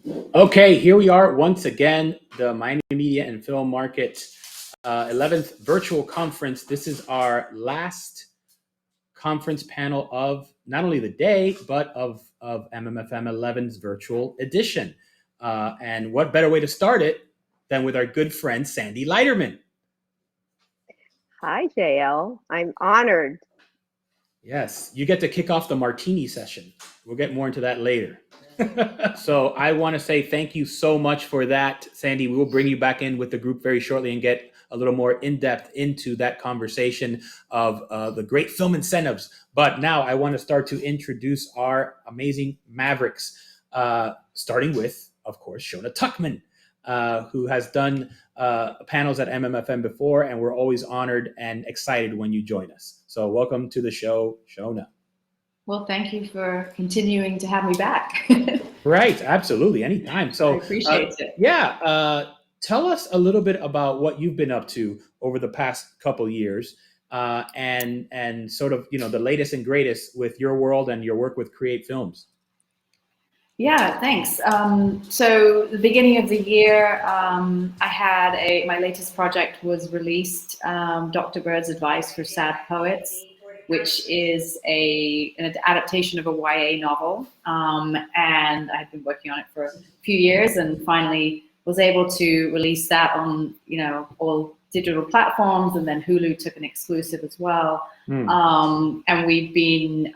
Okay, here we are once again, the Miami Media and Film Market 11th virtual conference. This is our last conference panel of not only the day, but of MMFM 11's virtual edition. And what better way to start it than with our good friend, Sandy Lighterman. Hi, JL. I'm honored. Yes, you get to kick off the martini session. We'll get more into that later. So I want to say thank you so much for that, Sandy. We will bring you back in with the group very shortly and get a little more in-depth into that conversation of the great film incentives. But now I want to start to introduce our amazing Mavericks, starting with, of course, Shona Tuckerman, who has done panels at MMFM before, and we're always honored and excited when you join us. So welcome to the show, Shona. Well, thank you for continuing to have me back. Right, absolutely, anytime. So I appreciate it. Yeah, tell us a little bit about what you've been up to over the past couple years, and sort of the latest and greatest with your world and your work with Kreate Films. Yeah, thanks. So the beginning of the year, I had my latest project was released, Dr. Bird's Advice for Sad Poets, which is an adaptation of a YA novel. And I had been working on it for a few years and finally was able to release that on, all digital platforms, and then Hulu took an exclusive as well. And we've been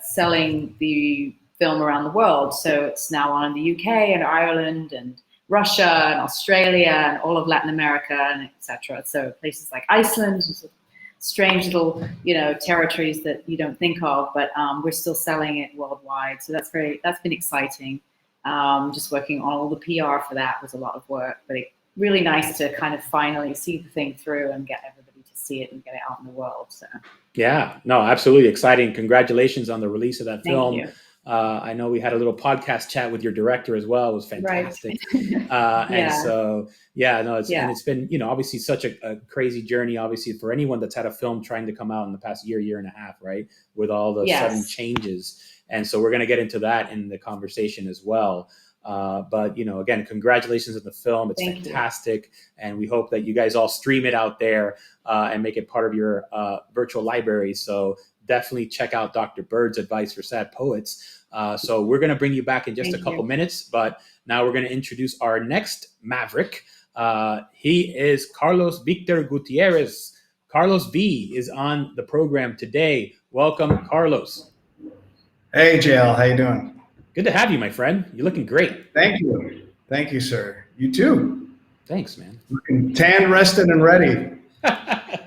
selling the film around the world. So it's now on in the UK and Ireland and Russia and Australia and all of Latin America and etc. So places like Iceland, strange little, territories that you don't think of, but we're still selling it worldwide. So that's been exciting. Just working on all the PR for that was a lot of work, but it's really nice to kind of finally see the thing through and get everybody to see it and get it out in the world. So yeah, no, absolutely exciting. Congratulations on the release of that film. Thank you. I know we had a little podcast chat with your director as well. It was fantastic. Right. And so, it's been, obviously such a crazy journey, obviously for anyone that's had a film trying to come out in the past year and a half, right? With all the sudden changes. And so we're going to get into that in the conversation as well. But, again, congratulations on the film. It's fantastic. And we hope that you guys all stream it out there and make it part of your virtual library. So definitely check out Dr. Bird's Advice for Sad Poets. So we're going to bring you back in just a couple minutes, but now we're going to introduce our next Maverick. He is Carlos Victor Gutierrez. Carlos B is on the program today. Welcome, Carlos. Hey, JL, how you doing? Good to have you, my friend. You're looking great. Thank you. Thank you, sir. You too. Thanks, man. Looking tan, rested, and ready.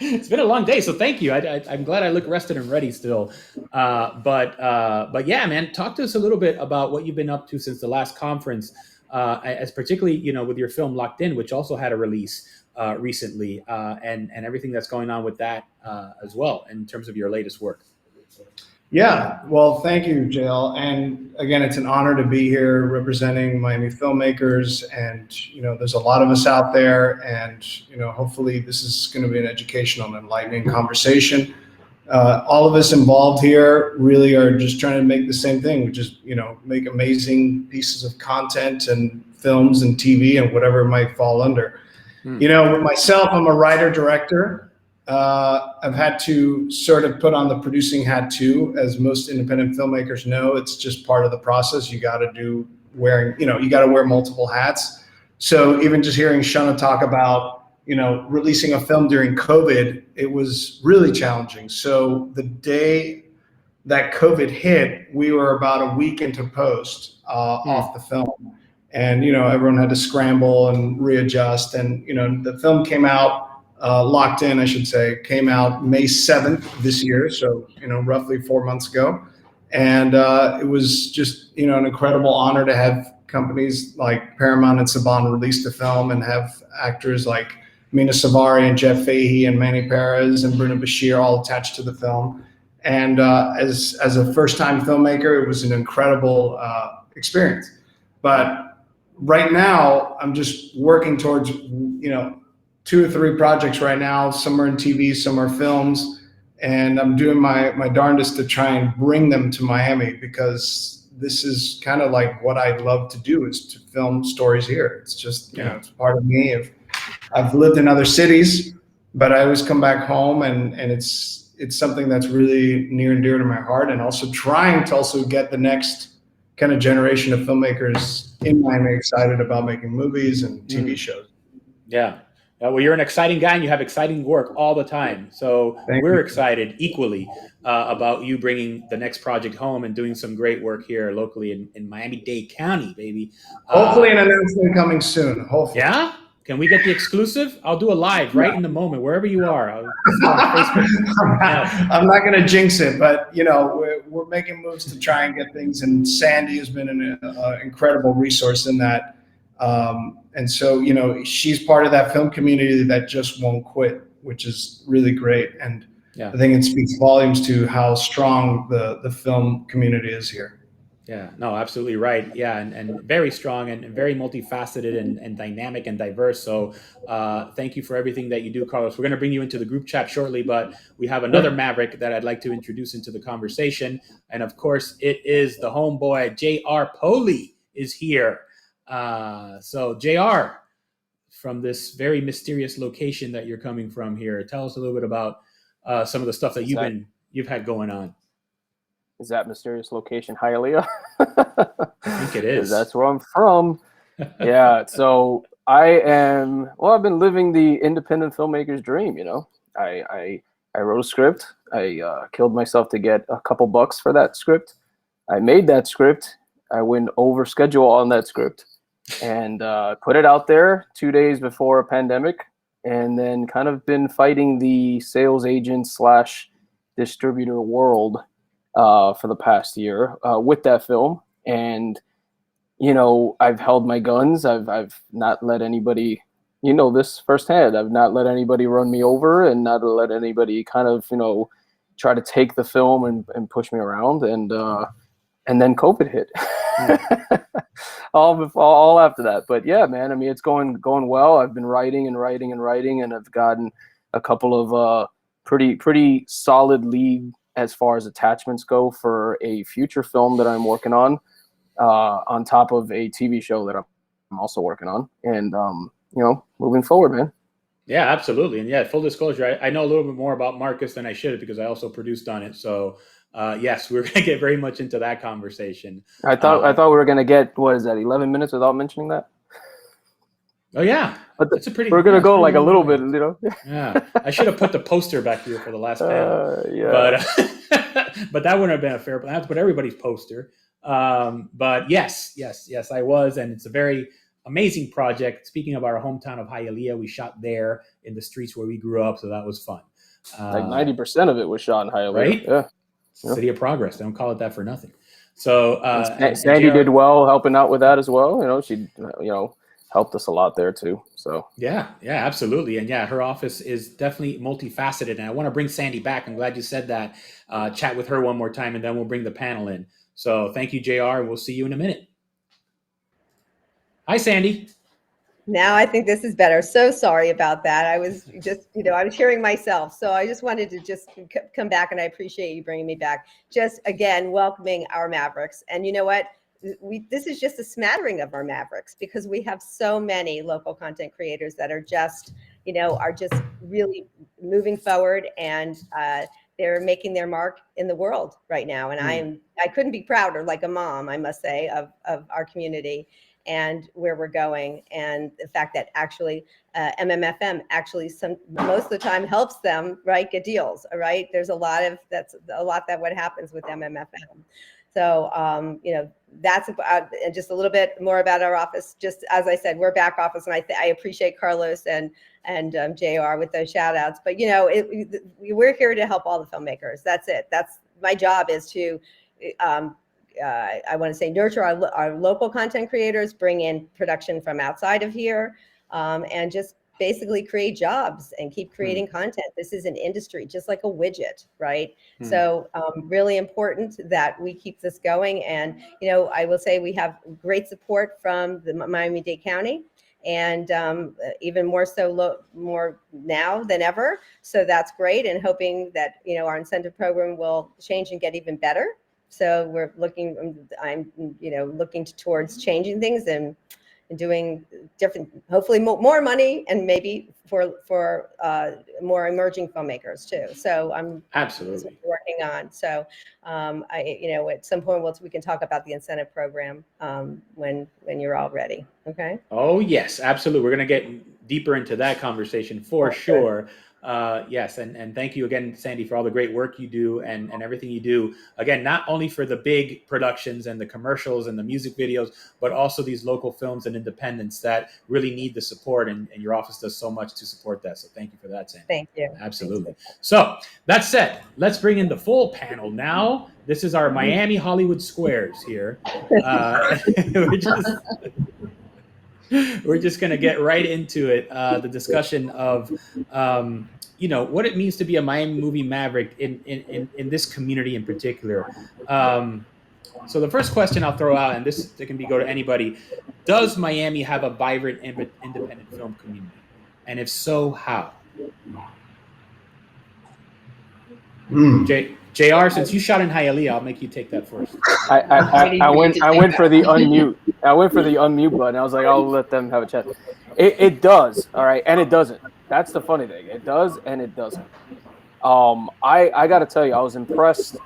It's been a long day, so thank you. I'm glad I look rested and ready still. But yeah, man, talk to us a little bit about what you've been up to since the last conference, as particularly, with your film Locked In, which also had a release recently, and everything that's going on with that as well in terms of your latest work. Yeah, well, thank you, JL. And again, it's an honor to be here representing Miami filmmakers. And, there's a lot of us out there. And, hopefully this is going to be an educational and enlightening conversation. All of us involved here really are just trying to make the same thing, which is, make amazing pieces of content and films and TV and whatever it might fall under. With myself, I'm a writer-director. I've had to sort of put on the producing hat too, as most independent filmmakers know. It's just part of the process. You got to wear multiple hats. So even just hearing Shona talk about, releasing a film during COVID, it was really challenging. So the day that COVID hit, we were about a week into post off the film. And, everyone had to scramble and readjust. And, the film came out. Locked In, I should say, came out May 7th this year, so roughly 4 months ago, and it was just an incredible honor to have companies like Paramount and Saban release the film and have actors like Mina Savari and Jeff Fahey and Manny Perez and Bruno Bashir all attached to the film. And as a first-time filmmaker, it was an incredible experience. But right now, I'm just working towards 2 or 3 projects right now. Some are in TV, some are films, and I'm doing my darndest to try and bring them to Miami, because this is kind of like what I love to do, is to film stories here. It's just, you know, it's part of me. I've lived in other cities, but I always come back home, and it's something that's really near and dear to my heart, and also trying to also get the next kind of generation of filmmakers in Miami excited about making movies and TV shows. Yeah. Well, you're an exciting guy, and you have exciting work all the time. So we're excited equally about you bringing the next project home and doing some great work here locally in Miami-Dade County, baby. Hopefully an announcement coming soon. Hopefully. Yeah? Can we get the exclusive? I'll do a live right in the moment, wherever you are. On Facebook. I'm not going to jinx it, but you know, we're making moves to try and get things. And Sandy has been an incredible resource in that. And so, you know, she's part of that film community that just won't quit, which is really great. And I think it speaks volumes to how strong the film community is here. Yeah, no, absolutely right. Yeah, and very strong and very multifaceted and dynamic and diverse. So thank you for everything that you do, Carlos. We're going to bring you into the group chat shortly, but we have another Maverick that I'd like to introduce into the conversation. And of course, it is the homeboy, JR Poli is here. So JR, from this very mysterious location that you're coming from here, tell us a little bit about some of the stuff that you've had going on. Is that mysterious location Hialeah? I think it is. That's where I'm from. Yeah. So I've been living the independent filmmaker's dream. You know, I wrote a script. I killed myself to get a couple bucks for that script. I made that script. I went over schedule on that script and put it out there 2 days before a pandemic, and then kind of been fighting the sales agent / distributor world for the past year with that film. And, you know, I've held my guns. I've not let anybody, you know, this firsthand, I've not let anybody run me over, and not let anybody kind of, you know, try to take the film and push me around. And then COVID hit. all after that. But yeah, man, I mean, it's going well. I've been writing, and I've gotten a couple of pretty solid lead as far as attachments go for a future film that I'm working on top of a TV show that I'm also working on. And, you know, moving forward, man. Yeah, absolutely. And yeah, full disclosure, I know a little bit more about Marcus than I should, because I also produced on it. So yes, we're going to get very much into that conversation. I thought we were going to get, what is that, 11 minutes without mentioning that? Oh yeah, but we're gonna go like a little bit, you know. Yeah, I should have put the poster back here for the last panel. But that wouldn't have been a fair. I have to put everybody's poster. But yes, I was, and it's a very amazing project. Speaking of our hometown of Hialeah, we shot there in the streets where we grew up, so that was fun. Like 90% of it was shot in Hialeah, right? Yeah. City of Progress. They don't call it that for nothing. So Sandy did well helping out with that as well. You know, she, you know, helped us a lot there too. So yeah, absolutely. And yeah, her office is definitely multifaceted. And I want to bring Sandy back. I'm glad you said that. Chat with her one more time, and then we'll bring the panel in. So thank you, JR. We'll see you in a minute. Hi, Sandy. Now I think this is better. So sorry about that. I was just, you know, I was hearing myself. So I just wanted to just come back, and I appreciate you bringing me back. Just again, welcoming our Mavericks. And you know what? This is just a smattering of our Mavericks, because we have so many local content creators that are just, you know, really moving forward, and they're making their mark in the world right now. And I couldn't be prouder, like a mom, I must say, of our community and where we're going, and the fact that actually MMFM actually most of the time helps them, right, get deals. All right, there's a lot that what happens with MMFM. So, you know, that's about, just a little bit more about our office. Just as I said, we're back office, and I appreciate Carlos and JR with those shout outs. But, you know, we're here to help all the filmmakers. That's it. That's my job, is to, I want to say, nurture our local content creators, bring in production from outside of here, and just basically create jobs and keep creating content. This is an industry, just like a widget, right? So really important that we keep this going. And, you know, I will say we have great support from the Miami-Dade County, and even more so more now than ever. So that's great, and hoping that, you know, our incentive program will change and get even better So we're looking, I'm, looking towards changing things and doing different, hopefully more money, and maybe for more emerging filmmakers too. So I'm absolutely working on. So at some point we can talk about the incentive program when you're all ready. Okay. Oh yes, absolutely. We're gonna get deeper into that conversation for sure. Yes, and thank you again, Sandy, for all the great work you do and everything you do. Again, not only for the big productions and the commercials and the music videos, but also these local films and independents that really need the support. And your office does so much to support that. So thank you for that, Sandy. Thank you. Absolutely. So that said, let's bring in the full panel now. This is our Miami Hollywood Squares here. We're just going to get right into it, the discussion of, what it means to be a Miami movie maverick in this community in particular. So the first question I'll throw out, and this can go to anybody, does Miami have a vibrant independent film community? And if so, how? JR, since you shot in Hialeah, I'll make you take that first. I went for the unmute. I went for the unmute button. I was like, I'll let them have a chat. It does, all right, and it doesn't. That's the funny thing. It does and it doesn't. I got to tell you, I was impressed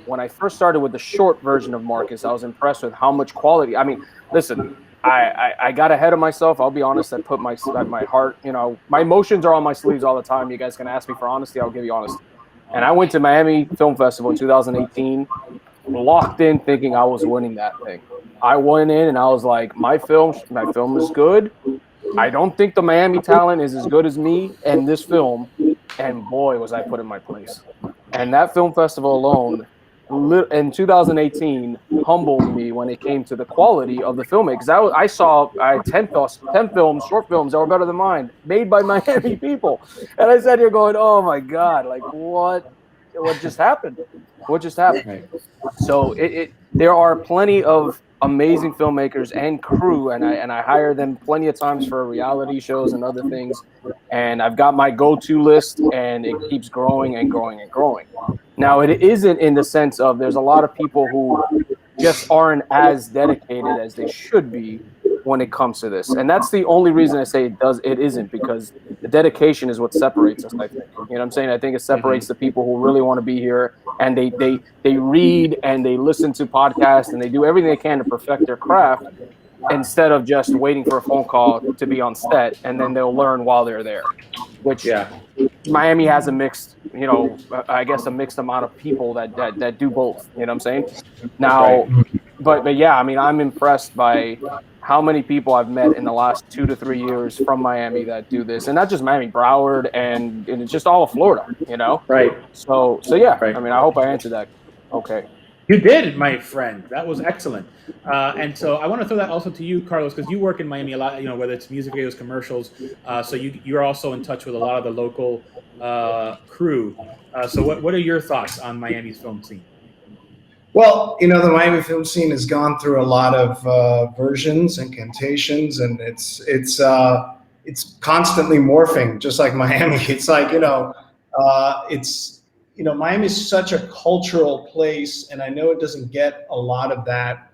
when I first started with the short version of Marcus. I was impressed with how much quality. I mean, listen, I got ahead of myself. I'll be honest. I put my heart, my emotions are on my sleeves all the time. You guys can ask me for honesty. I'll give you honesty. And I went to Miami Film Festival in 2018, locked in thinking I was winning that thing. I went in and I was like, my film is good. I don't think the Miami talent is as good as me and this film. And boy, was I put in my place. And that film festival alone in 2018 humbled me when it came to the quality of the filmmakers. I saw 10 films, short films that were better than mine, made by Miami people. And I sat here going, oh my God, like what just happened? What just happened? Right. So there are plenty of amazing filmmakers and crew, and I hire them plenty of times for reality shows and other things. And I've got my go-to list, and it keeps growing and growing and growing. Now, it isn't in the sense of there's a lot of people who just aren't as dedicated as they should be when it comes to this. And that's the only reason I say it isn't, because the dedication is what separates us, I think. You know what I'm saying? I think it separates the people who really want to be here, and they read and they listen to podcasts and they do everything they can to perfect their craft instead of just waiting for a phone call to be on set, and then they'll learn while they're there, which Miami has a mixed amount of people that do both. You know what I'm saying? Now, but yeah, I mean, I'm impressed by how many people I've met in the last 2 to 3 years from Miami that do this, and not just Miami, Broward, and it's just all of Florida, Right. So yeah, right. I mean, I hope I answered that. Okay. You did, my friend. That was excellent. And so I want to throw that also to you, Carlos, because you work in Miami a lot, whether it's music videos, commercials. So you're also in touch with a lot of the local crew. So what are your thoughts on Miami's film scene? Well, the Miami film scene has gone through a lot of versions and incantations, and it's constantly morphing, just like Miami. It's like, Miami is such a cultural place, and I know it doesn't get a lot of that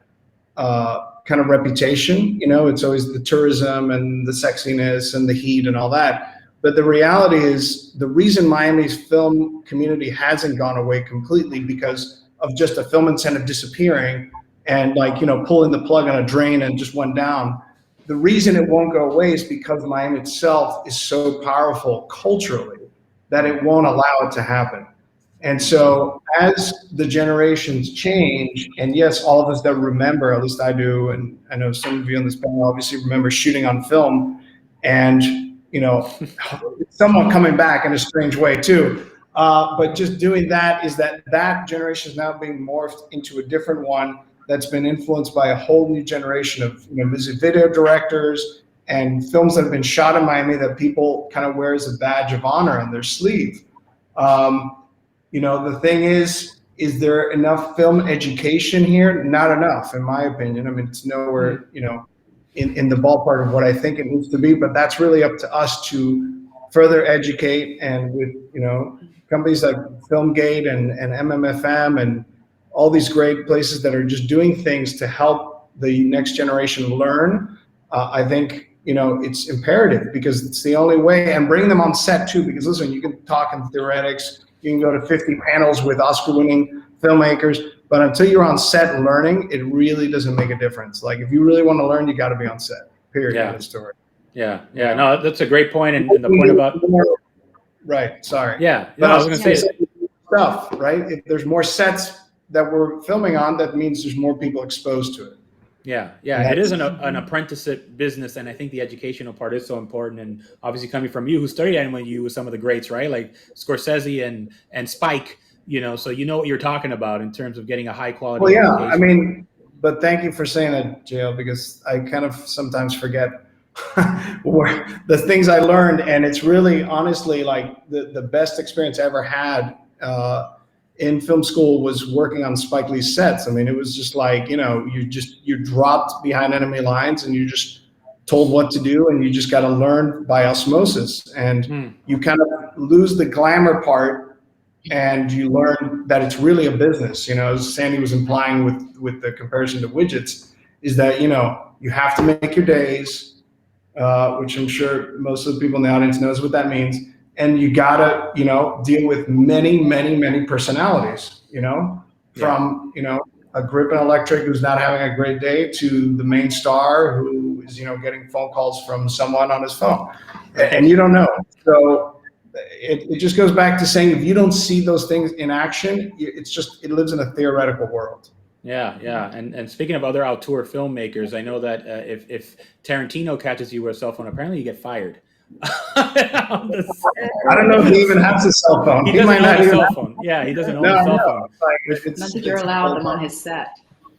kind of reputation. It's always the tourism and the sexiness and the heat and all that. But the reality is, the reason Miami's film community hasn't gone away completely because of just a film incentive disappearing and pulling the plug on a drain and just went down. The reason it won't go away is because Miami itself is so powerful culturally that it won't allow it to happen. And so as the generations change, and yes, all of us that remember, at least I do, and I know some of you on this panel obviously remember shooting on film, and somewhat coming back in a strange way too. But just doing that is that generation is now being morphed into a different one that's been influenced by a whole new generation of music video directors and films that have been shot in Miami that people kind of wear as a badge of honor on their sleeve. The thing is there enough film education here? Not enough, in my opinion. I mean, it's nowhere, in the ballpark of what I think it needs to be, but that's really up to us to further educate, and with, companies like Filmgate and MMFM and all these great places that are just doing things to help the next generation learn. I think, it's imperative because it's the only way, and bring them on set too, because listen, you can talk in theoretics, you can go to 50 panels with Oscar-winning filmmakers, but until you're on set learning, it really doesn't make a difference. Like if you really want to learn, you got to be on set, period. Yeah. In the story. Yeah. No, that's a great point. And the point about, right. Sorry. Yeah. But I was going to say stuff, right? If there's more sets that we're filming on, that means there's more people exposed to it. Yeah. It is an apprenticeship business, and I think the educational part is so important. And obviously, coming from you, who studied NYU with some of the greats, right, like Scorsese and Spike, so you know what you're talking about in terms of getting a high quality. Well, yeah, education. I mean, but thank you for saying that, JL, because I kind of sometimes forget the things I learned, and it's really, honestly, like the best experience I ever had in film school was working on Spike Lee's sets. I mean, it was just like, you dropped behind enemy lines and you just told what to do, and you just got to learn by osmosis, and you kind of lose the glamour part, and you learn that it's really a business. As Sandy was implying with the comparison to widgets, is that, you have to make your days, which I'm sure most of the people in the audience knows what that means. And you gotta, deal with many, many, many personalities, from, a grip and electric who's not having a great day to the main star who is, getting phone calls from someone on his phone, and you don't know. So it just goes back to saying, if you don't see those things in action, it lives in a theoretical world. Yeah. And speaking of other auteur filmmakers, I know that if Tarantino catches you with a cell phone, apparently you get fired. I don't know if he even has a cell phone. He doesn't own a cell phone. Yeah, he doesn't own a cell phone. I don't think you're allowed them on his set.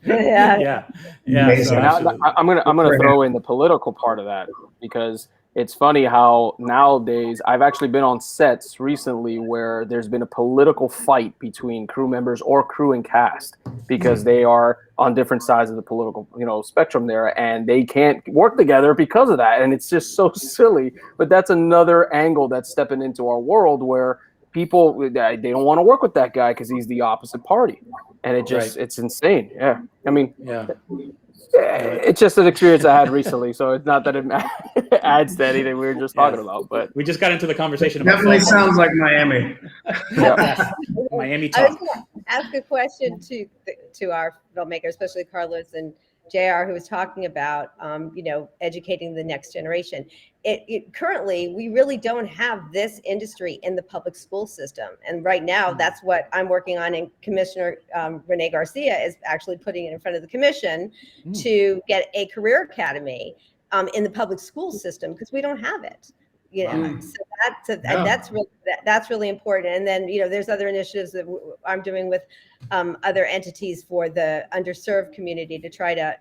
Yeah. Amazing. So I'm gonna throw in the political part of that, because it's funny how nowadays I've actually been on sets recently where there's been a political fight between crew members or crew and cast, because they are on different sides of the political, spectrum there, and they can't work together because of that. And it's just so silly. But that's another angle that's stepping into our world where people, they don't want to work with that guy because he's the opposite party. And it's insane. Yeah. I mean, it's just an experience I had recently, so it's not that it adds to anything we were just talking about. But we just got into the conversation about definitely sounds like Miami. Miami I was talk. going to ask a question to our filmmakers, especially Carlos and JR, who was talking about educating the next generation. Currently, we really don't have this industry in the public school system, and right now that's what I'm working on. And Commissioner Rene Garcia is actually putting it in front of the commission to get a career academy in the public school system, because we don't have it. So that's really important. And then there's other initiatives that I'm doing with other entities for the underserved community to try to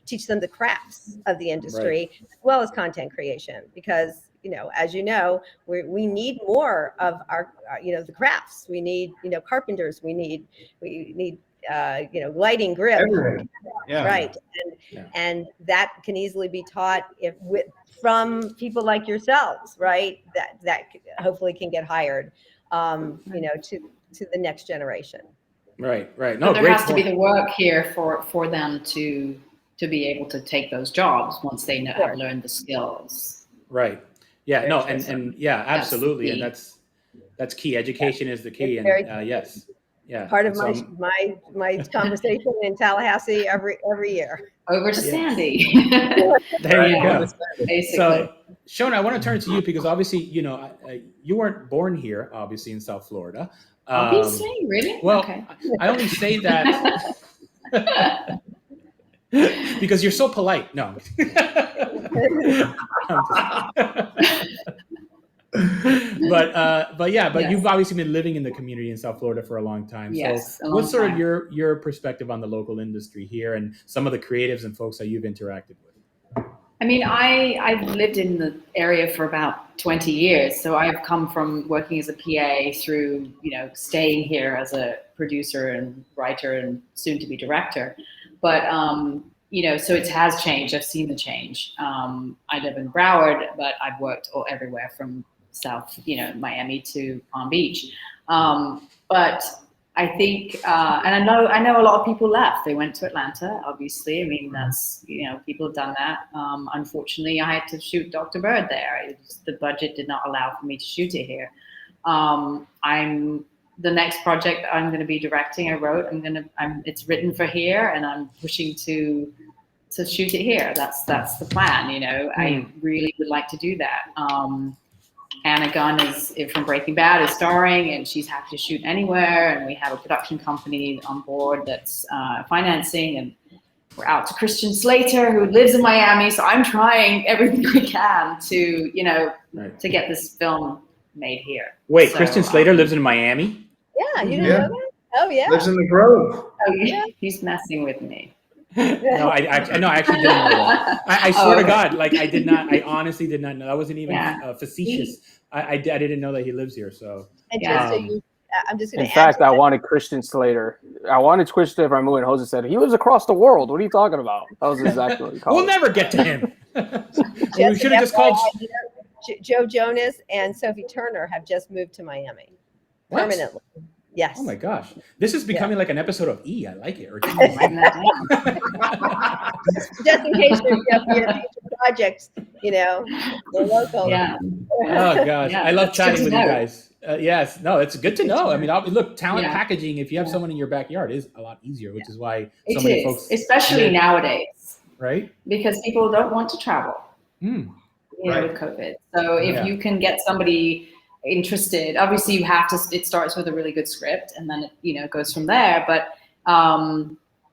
teach them the crafts of the industry, as well as content creation, because as we need more of our the crafts. We need carpenters. We need lighting, grip. Right. And that can easily be taught from people like yourselves, right? That hopefully can get hired, to the next generation. Right. No, there has to be the work here for them to be able to take those jobs once they have learned the skills. Right. Yeah. No. And yeah, absolutely. And that's key. Education is the key. And yes. Yeah. Part of my conversation in Tallahassee every year. Over to Sandy. There you go. Basically. So, Shona, I want to turn to you, because obviously, you weren't born here, obviously, in South Florida. Obviously, really? Well, okay. I only say that because you're so polite. No. But you've obviously been living in the community in South Florida for a long time. Yes, so what's sort of your perspective on the local industry here and some of the creatives and folks that you've interacted with? I mean, I've lived in the area for about 20 years. So I've come from working as a PA through, staying here as a producer and writer and soon to be director. But, so it has changed. I've seen the change. I live in Broward, but I've worked everywhere from South, Miami to Palm Beach. But I think, and I know a lot of people left. They went to Atlanta, obviously. I mean, that's, people have done that. Unfortunately, I had to shoot Dr. Bird there. The budget did not allow for me to shoot it here. The next project I'm going to be directing, it's written for here, and I'm pushing to shoot it here. That's the plan. I really would like to do that. Anna Gunn is from Breaking Bad is starring, and she's happy to shoot anywhere. And we have a production company on board that's financing, and we're out to Christian Slater, who lives in Miami. So I'm trying everything I can to, to get this film made here. Wait, so, Christian Slater lives in Miami? Yeah, you didn't know that? Oh yeah, lives in the Grove. Oh yeah, he's messing with me. No, I actually didn't know that. I swear to God, like I honestly did not know. That wasn't even facetious. I didn't know that he lives here. So, and just so you, I'm just going to. In fact, I wanted Christian Slater. I wanted Christian Slater. I moved, and Jose said he lives across the world. What are you talking about? That was exactly what he called. We'll never get to him. We should have just called. Joe Jonas and Sophie Turner have just moved to Miami permanently. Yes. Oh my gosh, this is becoming like an episode of E. I like it. Or just in case there's future projects, they're local. Yeah. Oh gosh, I love chatting with you guys. Yes, no, it's good to know. I mean, look, talent packaging. If you have someone in your backyard, is a lot easier, which is why so many folks, especially nowadays, right? Because people don't want to travel. With COVID. So if you can get somebody interested, obviously it starts with a really good script, and then it goes from there. But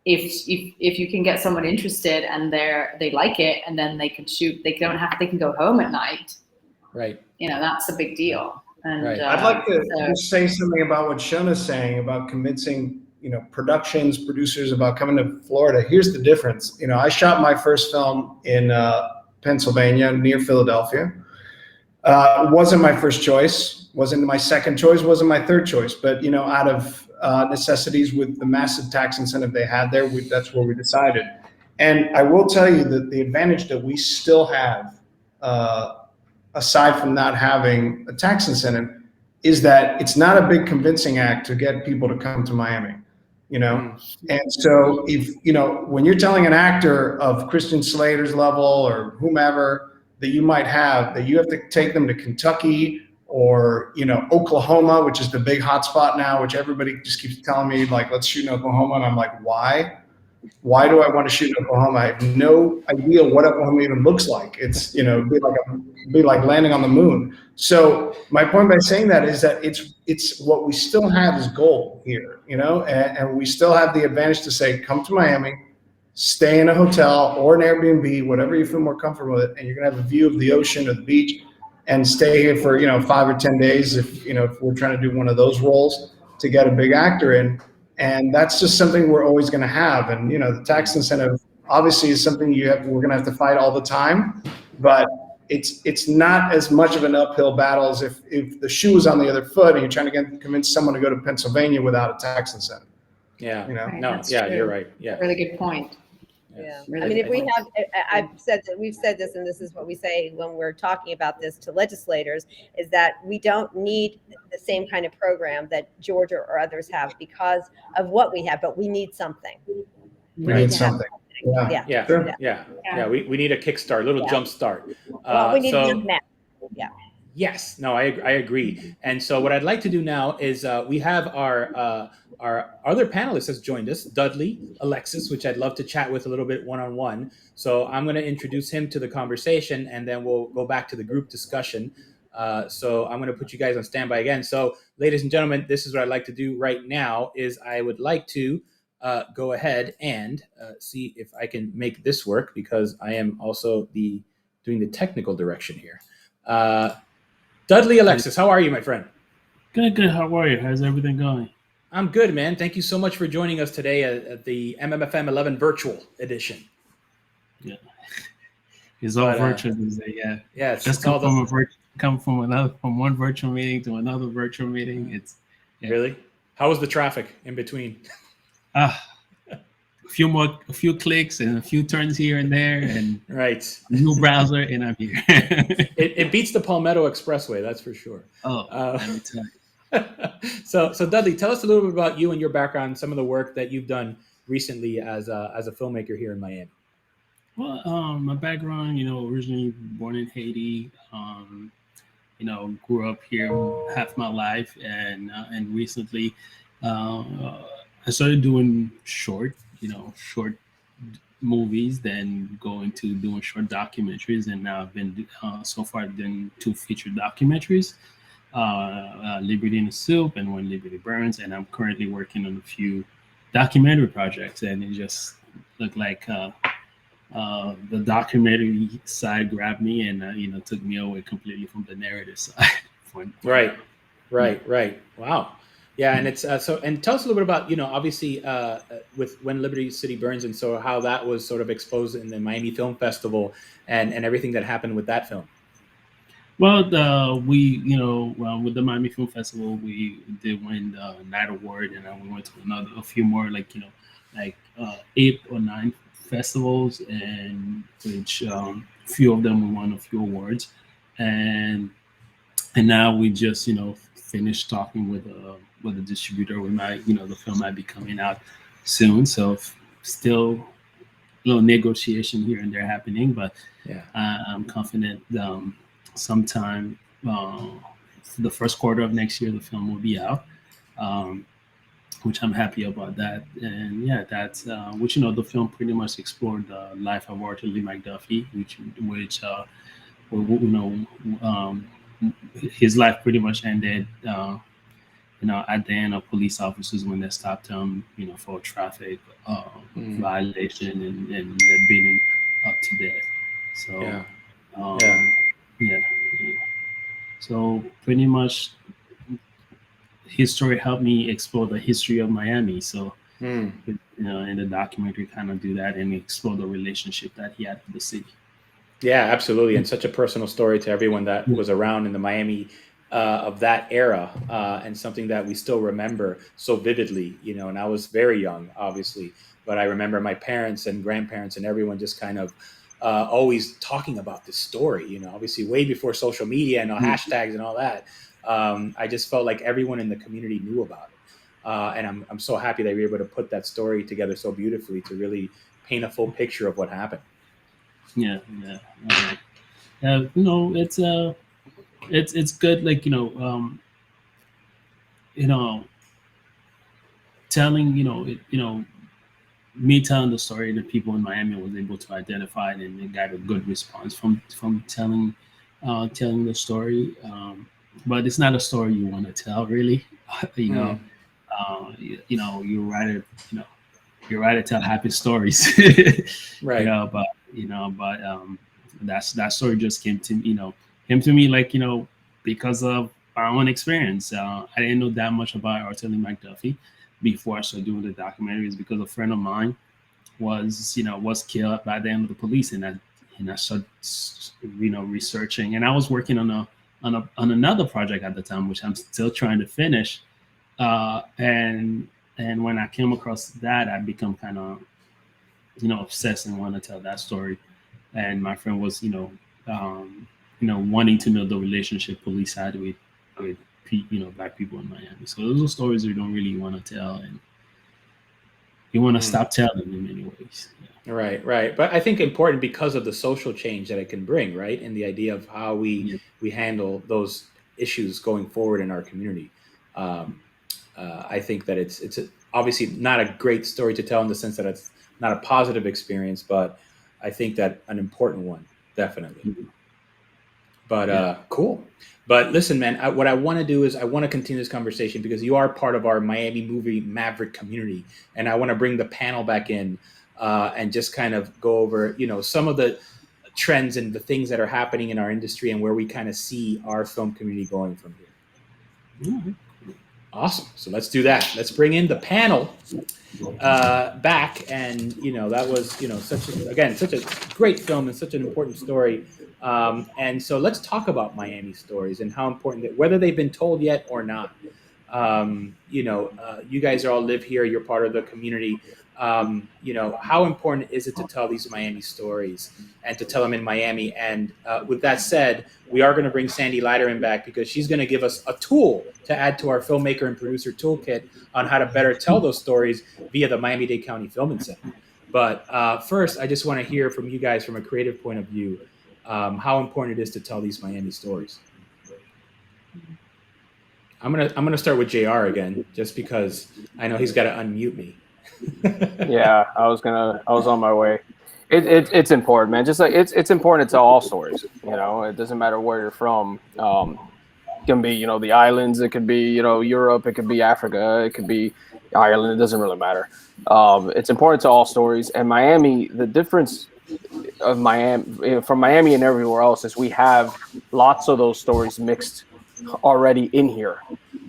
if you can get someone interested and they like it, and then they can shoot, they can go home at night. Right. That's a big deal. And I'd like to just say something about what Shona's saying about convincing productions, producers about coming to Florida. Here's the difference. I shot my first film in Pennsylvania, near Philadelphia. It wasn't my first choice, wasn't my second choice, wasn't my third choice, but out of necessities with the massive tax incentive they had there, that's where we decided. And I will tell you that the advantage that we still have, aside from not having a tax incentive, is that it's not a big convincing act to get people to come to Miami. And so if, when you're telling an actor of Christian Slater's level or whomever that you might have, that you have to take them to Kentucky or, Oklahoma, which is the big hotspot now, which everybody just keeps telling me, like, let's shoot in Oklahoma. And I'm like, why? Why do I want to shoot in Oklahoma? I have no idea what Oklahoma even looks like. It's, be like landing on the moon. So my point by saying that is that it's what we still have is gold here, and we still have the advantage to say, come to Miami, stay in a hotel or an Airbnb, whatever you feel more comfortable with, and you're gonna have a view of the ocean or the beach, and stay here for 5 or 10 days if we're trying to do one of those roles to get a big actor in. And that's just something we're always going to have. And, the tax incentive obviously is something we're going to have to fight all the time, but it's not as much of an uphill battle as if the shoe is on the other foot and you're trying to convince someone to go to Pennsylvania without a tax incentive. Yeah. Right, you're right. Yeah. Really good point. Yeah. Really I mean, if we have, we've said this, and this is what we say when we're talking about this to legislators, is that we don't need the same kind of program that Georgia or others have because of what we have, but we need something. We need something. Yeah. We need a kickstart, a little jump start. We need now. Yeah. Yes. No, I agree. And so what I'd like to do now is we have our other panelist has joined us, Dudley, Alexis, which I'd love to chat with a little bit one-on-one. So I'm going to introduce him to the conversation, and then we'll go back to the group discussion. So I'm going to put you guys on standby again. So ladies and gentlemen, this is what I'd like to do right now is I would like to go ahead and see if I can make this work, because I am also doing the technical direction here. Dudley, Alexis, how are you, my friend? Good. How are you? How's everything going? I'm good, man. Thank you so much for joining us today at the MMFM 11 virtual edition. Yeah, it's all virtual these days. Yeah, yeah. Just come from one virtual meeting to another virtual meeting. It's really. How was the traffic in between? A few clicks and a few turns here and there, and right. A new browser, and I'm here. It beats the Palmetto Expressway, that's for sure. Oh, let me tell you. So Dudley, tell us a little bit about you and your background, some of the work that you've done recently as a filmmaker here in Miami. Well, my background, originally born in Haiti, grew up here half my life, and recently, I started doing short movies, then going to doing short documentaries, and now I've been so far done 2 feature documentaries, Liberty in the Soup and When Liberty Burns, and I'm currently working on a few documentary projects, and it just looked like the documentary side grabbed me and took me away completely from the narrative side. Right. Wow. Yeah, and it's so. And tell us a little bit about obviously with When Liberty City Burns, and so how that was sort of exposed in the Miami Film Festival and everything that happened with that film. Well, with the Miami Film Festival, we did win the Night Award, and then we went to a few more, like 8 or 9 festivals, and which few of them we won a few awards, and now we just finished talking with a distributor. We might the film might be coming out soon, so still a little negotiation here and there happening, but yeah, I'm confident sometime the first quarter of next year the film will be out, which I'm happy about that. And yeah, that's which the film pretty much explored the life of Arthur Lee McDuffie, which his life pretty much ended at the end of police officers when they stopped him for traffic violation and they beat him up to death. So yeah. So pretty much his story helped me explore the history of Miami. So in the documentary kind of do that and explore the relationship that he had with the city. Yeah, absolutely. And such a personal story to everyone that was around in the Miami of that era, and something that we still remember so vividly, and I was very young, obviously, but I remember my parents and grandparents and everyone just kind of always talking about this story, obviously way before social media and hashtags and all that. I just felt like everyone in the community knew about it. And I'm so happy that we were able to put that story together so beautifully to really paint a full picture of what happened. Yeah. It's good, like telling me telling the story that people in Miami was able to identify it, and they got a good response from telling the story. But it's not a story you want to tell, really. You're right to tell happy stories, right? But that story just came to me like because of our own experience. I didn't know that much about Arthur Lee McDuffie before I started doing the documentaries, because a friend of mine was killed by the end of the police, and I started researching, and I was working on another project at the time, which I'm still trying to finish, and when I came across that, I become kind of obsessed and want to tell that story. And my friend was wanting to know the relationship police had with black people in Miami. So those are stories you don't really want to tell, and you want to stop telling in many ways. Yeah. Right. But I think important because of the social change that it can bring, right? And the idea of how we handle those issues going forward in our community. I think that it's obviously not a great story to tell in the sense that it's not a positive experience, but I think that an important one, definitely. But cool. But listen, man, what I want to do is I want to continue this conversation because you are part of our Miami movie Maverick community. And I want to bring the panel back in and just kind of go over, some of the trends and the things that are happening in our industry and where we kind of see our film community going from here. Mm-hmm. Awesome. So let's do that. Let's bring in the panel back. And, that was, such a great film and such an important story. And so let's talk about Miami stories and how important whether they've been told yet or not. You guys all live here. You're part of the community. How important is it to tell these Miami stories and to tell them in Miami? And with that said, we are going to bring Sandy Lighterman back because she's going to give us a tool to add to our filmmaker and producer toolkit on how to better tell those stories via the Miami-Dade County Film Incentive. But first, I just want to hear from you guys from a creative point of view, how important it is to tell these Miami stories. I'm gonna start with JR again, just because I know he's got to unmute me. Yeah, I was on my way. It's important, man. Just like it's important to tell all stories. It doesn't matter where you're from. It can be, the islands. It could be, Europe. It could be Africa. It could be Ireland. It doesn't really matter. It's important to all stories. And Miami, the difference of Miami from Miami and everywhere else is we have lots of those stories mixed already in here.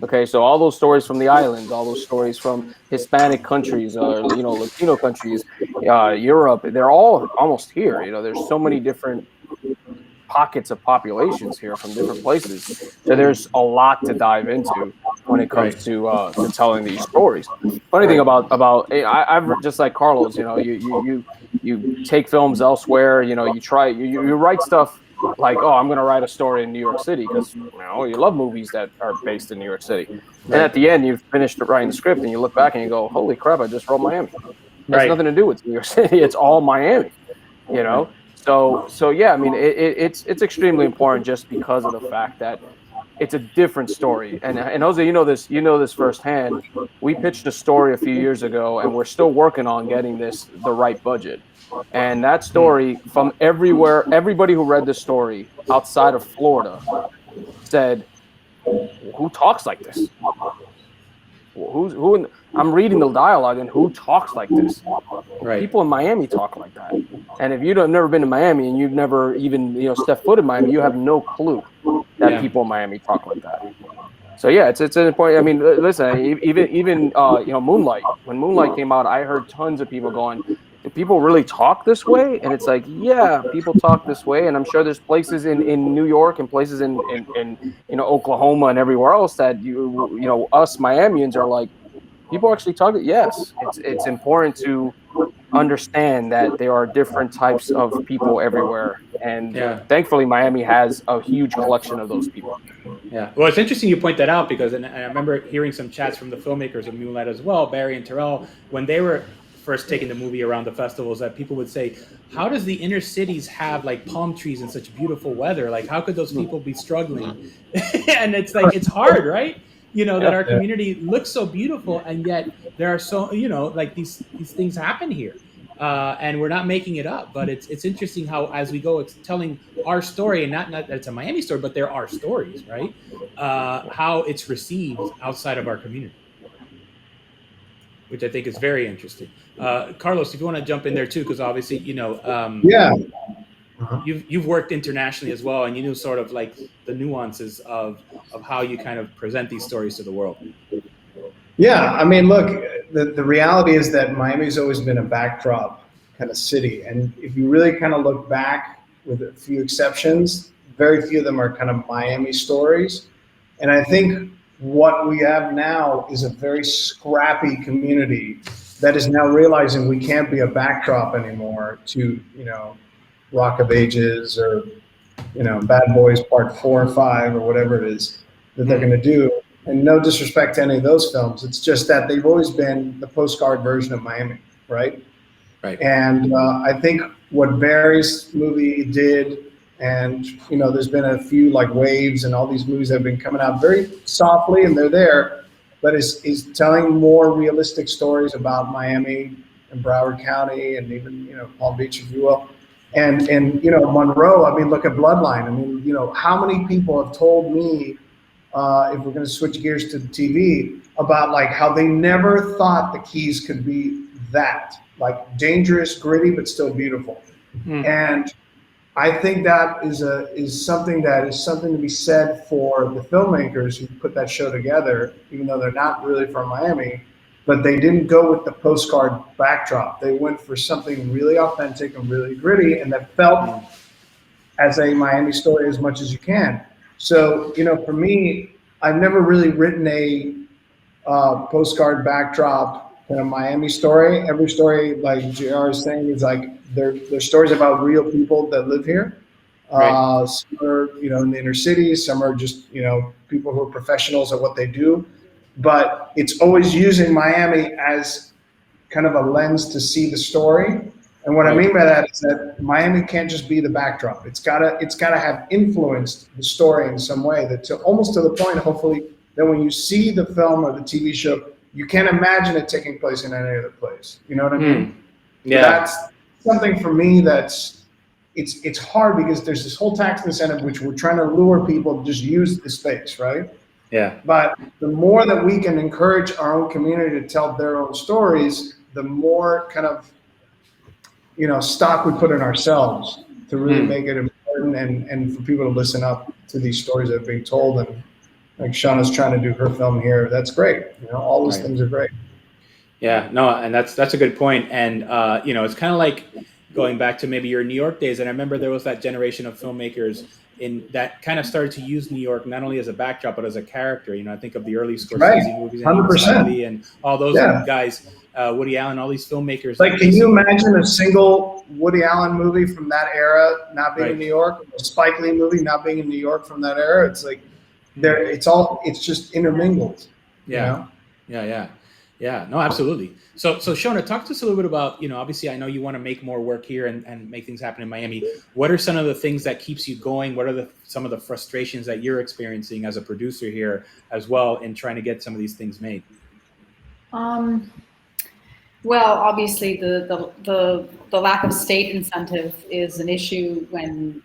Okay, so all those stories from the islands, all those stories from Hispanic countries, Latino countries, Europe, they're all almost here. There's so many different pockets of populations here from different places. So there's a lot to dive into when it comes to telling these stories. Funny thing about I've just like Carlos, you take films elsewhere. You write stuff like, oh, I'm going to write a story in New York City because you love movies that are based in New York City. And at the end, you've finished writing the script and you look back and you go, holy crap, I just wrote Miami. It has nothing to do with New York City. It's all Miami, So yeah, I mean, it's extremely important just because of the fact that it's a different story. And Jose, you know this firsthand. We pitched a story a few years ago and we're still working on getting the right budget. And that story, from everywhere, everybody who read this story outside of Florida said, who talks like this? I'm reading the dialogue and who talks like this? Right. People in Miami talk like that. And if you've never been to Miami and you've never even stepped foot in Miami, you have no clue that people in Miami talk like that. So yeah, it's an important. I mean, listen, even Moonlight. When Moonlight came out, I heard tons of people going, do people really talk this way? And it's like, yeah, people talk this way. And I'm sure there's places in New York and places in Oklahoma and everywhere else that us Miamians are like, people actually talk it. Yes, it's important to understand that there are different types of people everywhere. And thankfully, Miami has a huge collection of those people. Yeah. Well, it's interesting you point that out because and I remember hearing some chats from the filmmakers of Moonlight as well, Barry and Terrell, when they were first taking the movie around the festivals, that people would say, how does the inner cities have like palm trees and such beautiful weather? Like, how could those people be struggling? And it's like, it's hard, right? That our community looks so beautiful, and yet there are so, like these things happen here. And we're not making it up, but it's interesting how as we go, it's telling our story, and not that it's a Miami story, but there are stories, right? How it's received outside of our community, which I think is very interesting. Carlos, if you want to jump in there too, because obviously, you've worked internationally as well, and you knew sort of like the nuances of how you kind of present these stories to the world. Yeah, I mean, look, the reality is that Miami's always been a backdrop kind of city. And if you really kind of look back, with a few exceptions, very few of them are kind of Miami stories. And I think what we have now is a very scrappy community that is now realizing we can't be a backdrop anymore to, Rock of Ages or, Bad Boys Part 4 or 5 or whatever it is that they're going to do. And no disrespect to any of those films. It's just that they've always been the postcard version of Miami, right? Right. And I think what Barry's movie did, and there's been a few like Waves and all these movies that have been coming out very softly, and they're there, but is telling more realistic stories about Miami and Broward County and even Palm Beach, if you will. And Monroe. I mean, look at Bloodline. I mean, how many people have told me, if we're going to switch gears to the TV, about like how they never thought the Keys could be that, like dangerous, gritty, but still beautiful. And I think that is something to be said for the filmmakers who put that show together, even though they're not really from Miami, but they didn't go with the postcard backdrop. They went for something really authentic and really gritty, and that felt as a Miami story as much as you can. So, for me, I've never really written postcard backdrop kind of Miami story. Every story, like JR is saying, is like they're stories about real people that live here. Right. Some are, in the inner cities. Some are just, people who are professionals at what they do. But it's always using Miami as kind of a lens to see the story. And what I mean by that is that Miami can't just be the backdrop. It's gotta have influenced the story in some way, that almost to the point, hopefully, that when you see the film or the TV show, you can't imagine it taking place in any other place. You know what I mean? Yeah. So that's something for me it's hard, because there's this whole tax incentive which we're trying to lure people to just use the space, right? Yeah. But the more that we can encourage our own community to tell their own stories, the more kind of stock we put in ourselves to really make it important and for people to listen up to these stories that are being told. And like Shona's trying to do her film here, that's great. All those things are great. Yeah, no, and that's a good point. And it's kind of like going back to maybe your New York days. And I remember there was that generation of filmmakers that kind of started to use New York not only as a backdrop but as a character. I think of the early Scorsese movies, 100%, and all those guys, Woody Allen, all these filmmakers. Like, can you imagine a single Woody Allen movie from that era not being in New York? A Spike Lee movie not being in New York from that era? It's like it's just intermingled. Yeah. Yeah, no, absolutely. So Shona, talk to us a little bit about, obviously I know you want to make more work here and make things happen in Miami. What are some of the things that keeps you going? What are some of the frustrations that you're experiencing as a producer here as well in trying to get some of these things made? Well, obviously the lack of state incentive is an issue when,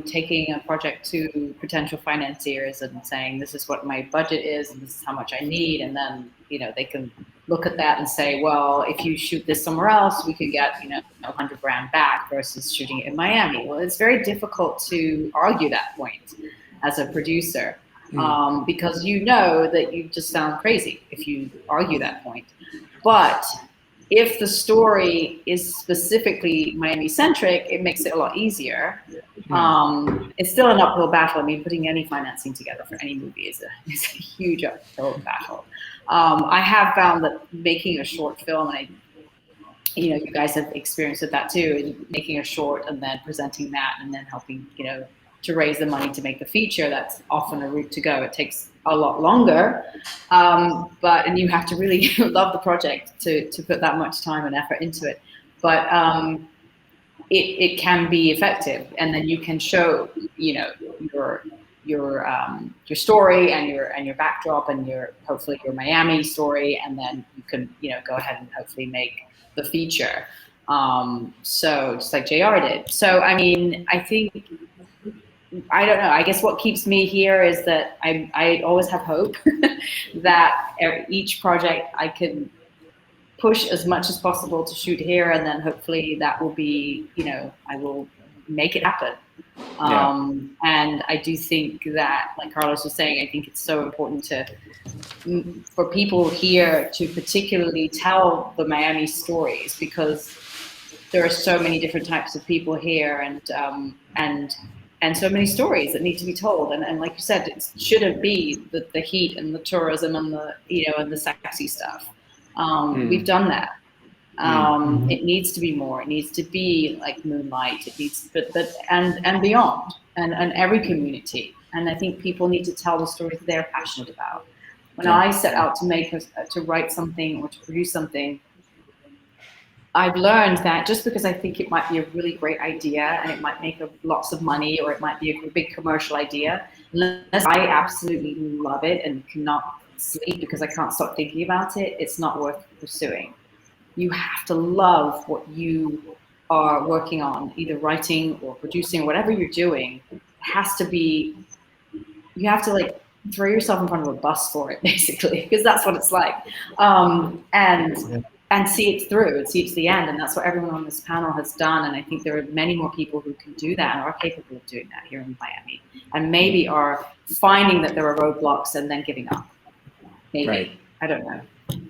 taking a project to potential financiers and saying, this is what my budget is and this is how much I need. And then, they can look at that and say, well, if you shoot this somewhere else, we could get, $100,000 back versus shooting it in Miami. Well, it's very difficult to argue that point as a producer, because that you just sound crazy if you argue that point. But if the story is specifically Miami-centric, it makes it a lot easier. It's still an uphill battle. I mean, putting any financing together for any movie is a huge uphill battle. I have found that making a short film, and you guys have experienced that too, making a short and then presenting that and then helping, to raise the money to make the feature, that's often a route to go. It takes a lot longer, and you have to really love the project to put that much time and effort into it. But it can be effective, and then you can show, your story and your backdrop and hopefully your Miami story, and then you can go ahead and hopefully make the feature. So just like JR did. So I mean, I think, I don't know. I guess what keeps me here is that I always have hope that each project I can push as much as possible to shoot here, and then hopefully that will be, I will make it happen. And I do think that, like Carlos was saying, I think it's so important for people here to particularly tell the Miami stories, because there are so many different types of people here, and so many stories that need to be told. And like you said, it shouldn't be the heat and the tourism and the, and the sexy stuff. We've done that. It needs to be more. It needs to be like Moonlight. It needs, and beyond, and every community. And I think people need to tell the stories they're passionate about. When I set out to write something or to produce something, I've learned that just because I think it might be a really great idea and it might make lots of money, or it might be a big commercial idea, unless I absolutely love it and cannot sleep because I can't stop thinking about it, it's not worth pursuing. You have to love what you are working on, either writing or producing, whatever you're doing. It has to be, you have to like throw yourself in front of a bus for it, basically, because that's what it's like. And see it through and see it to the end. And that's what everyone on this panel has done. And I think there are many more people who can do that and are capable of doing that here in Miami, and maybe are finding that there are roadblocks and then giving up. Maybe. Right. I don't know.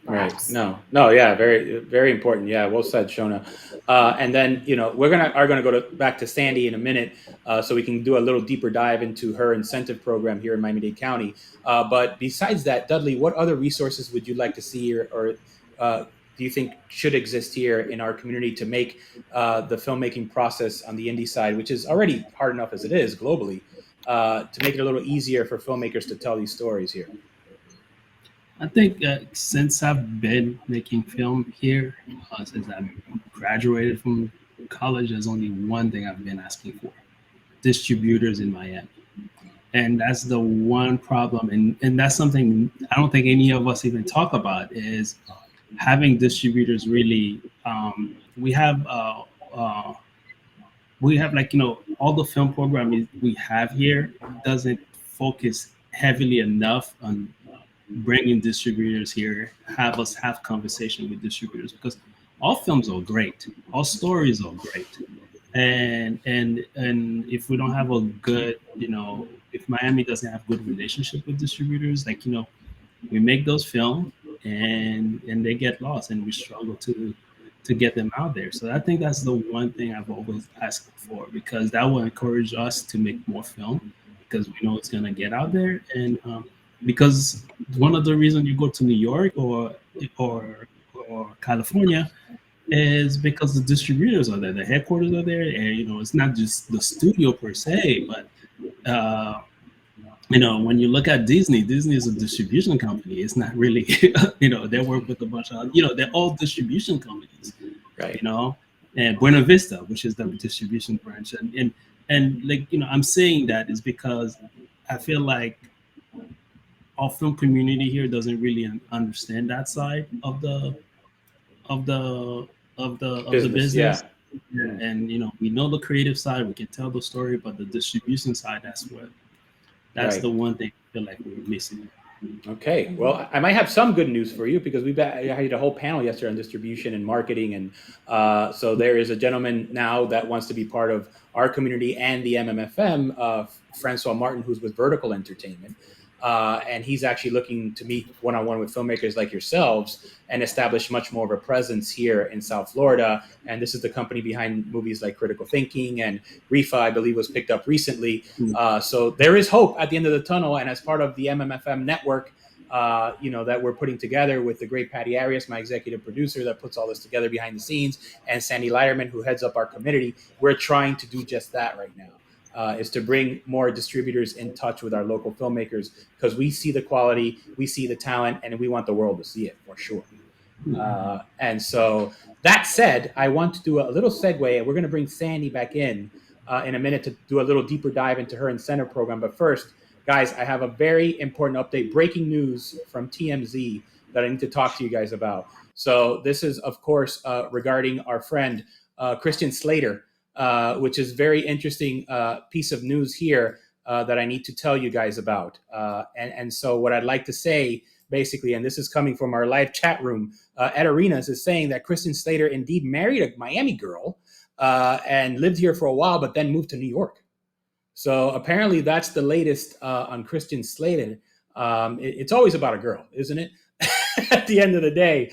perhaps. Right. No. Yeah. Very, very important. Yeah. Well said, Shona. And then, we're gonna go back to Sandy in a minute, so we can do a little deeper dive into her incentive program here in Miami-Dade County. But besides that, Dudley, what other resources would you like to see, or do you think should exist here in our community to make the filmmaking process on the indie side, which is already hard enough as it is globally, to make it a little easier for filmmakers to tell these stories here? I think since I've been making film here, since I graduated from college, there's only one thing I've been asking for: distributors in Miami. And that's the one problem, and that's something I don't think any of us even talk about, is having distributors. Really, we have all the film programming we have here doesn't focus heavily enough on bringing distributors here, have us have conversation with distributors, because all films are great, all stories are great, and if we don't have a good, if Miami doesn't have good relationship with distributors, we make those films and they get lost, and we struggle to get them out there. So I think that's the one thing I've always asked for, because that will encourage us to make more film, because we know it's gonna get out there. And because one of the reasons you go to New York or California is because the distributors are there, the headquarters are there, and it's not just the studio per se, but when you look at Disney is a distribution company. It's not really, they work with a bunch of, they're all distribution companies, right? And Buena Vista, which is the distribution branch, and I'm saying that is because I feel like our film community here doesn't really understand that side of the business. Yeah. And we know the creative side, we can tell the story, but the distribution side, that's right. The one thing I feel like we're missing. Okay, well, I might have some good news for you, because we had a whole panel yesterday on distribution and marketing, and so there is a gentleman now that wants to be part of our community and the MMFM, Francois Martin, who's with Vertical Entertainment. And he's actually looking to meet one-on-one with filmmakers like yourselves and establish much more of a presence here in South Florida. And this is the company behind movies like Critical Thinking, and Rifa, I believe, was picked up recently. So there is hope at the end of the tunnel. And as part of the MMFM network, that we're putting together with the great Patty Arias, my executive producer, that puts all this together behind the scenes, and Sandy Lighterman, who heads up our community, we're trying to do just that right now. Is to bring more distributors in touch with our local filmmakers, because we see the quality, we see the talent, and we want the world to see it for sure. And so that said, I want to do a little segue, and we're going to bring Sandy back in a minute to do a little deeper dive into her incentive program. But first, guys, I have a very important update, breaking news from TMZ that I need to talk to you guys about. So this is, of course, regarding our friend Christian Slater, which is very interesting piece of news here that I need to tell you guys about. And so what I'd like to say, basically, and this is coming from our live chat room, Ed Arenas is saying that Christian Slater indeed married a Miami girl and lived here for a while, but then moved to New York. So apparently that's the latest on Christian Slater. It's always about a girl, isn't it? At the end of the day.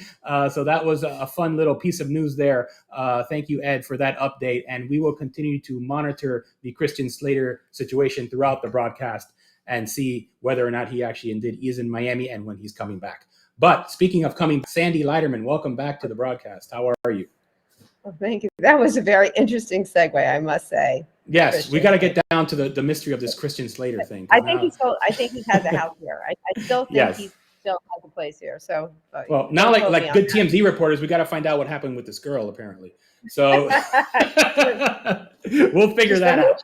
So that was a fun little piece of news there. Thank you, Ed, for that update. And we will continue to monitor the Christian Slater situation throughout the broadcast and see whether or not he actually indeed is in Miami and when he's coming back. But speaking of coming, Sandy Lighterman, welcome back to the broadcast. How are you? Well, thank you. That was a very interesting segue, I must say. Yes, Christian. We got to get down to the mystery of this Christian Slater thing. I think he has a house here. I still think yes. He still has a place here. So well, now like good TMZ reporters, we got to find out what happened with this girl, apparently. So we'll figure that out.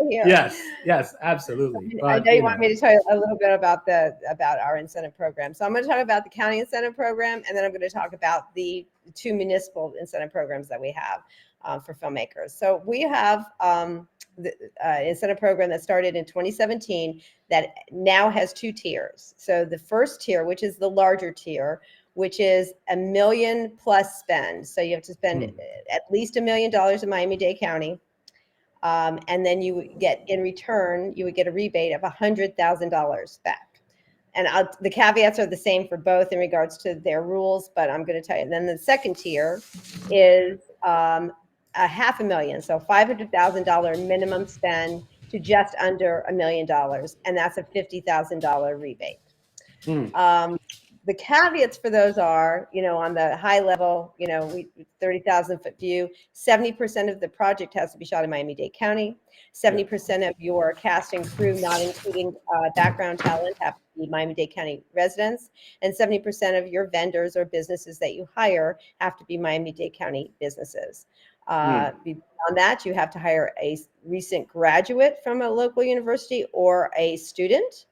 Yes, absolutely. But, I know you want me to tell you a little bit about our incentive program. So I'm going to talk about the county incentive program, and then I'm going to talk about the 2 municipal incentive programs that we have for filmmakers. So we have the incentive program that started in 2017 that now has 2 tiers. So the first tier, which is the larger tier, which is $1 million plus spend. So you have to spend at least $1 million in Miami-Dade County. And then you would get, in return, you would get a rebate of $100,000 back. the caveats are the same for both in regards to their rules, but I'm going to tell you. And then the second tier is a $500,000, so $500,000 minimum spend to just under $1 million, and that's a $50,000 rebate. The caveats for those are, on the high level, 30,000 foot view, 70% of the project has to be shot in Miami-Dade County. 70% of your cast and crew, not including background talent, have to be Miami-Dade County residents. And 70% of your vendors or businesses that you hire have to be Miami-Dade County businesses. Beyond that, you have to hire a recent graduate from a local university or a student.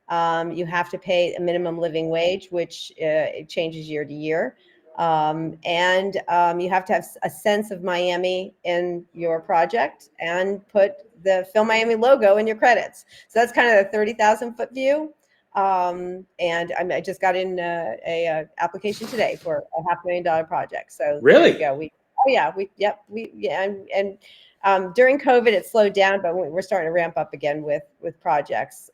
You have to pay a minimum living wage, which it changes year to year. And you have to have a sense of Miami in your project and put the FilMiami logo in your credits. So that's kind of the 30,000 foot view. And I just got in a application today for a $500,000 project. So really, there you go. During COVID, it slowed down, but we're starting to ramp up again with projects.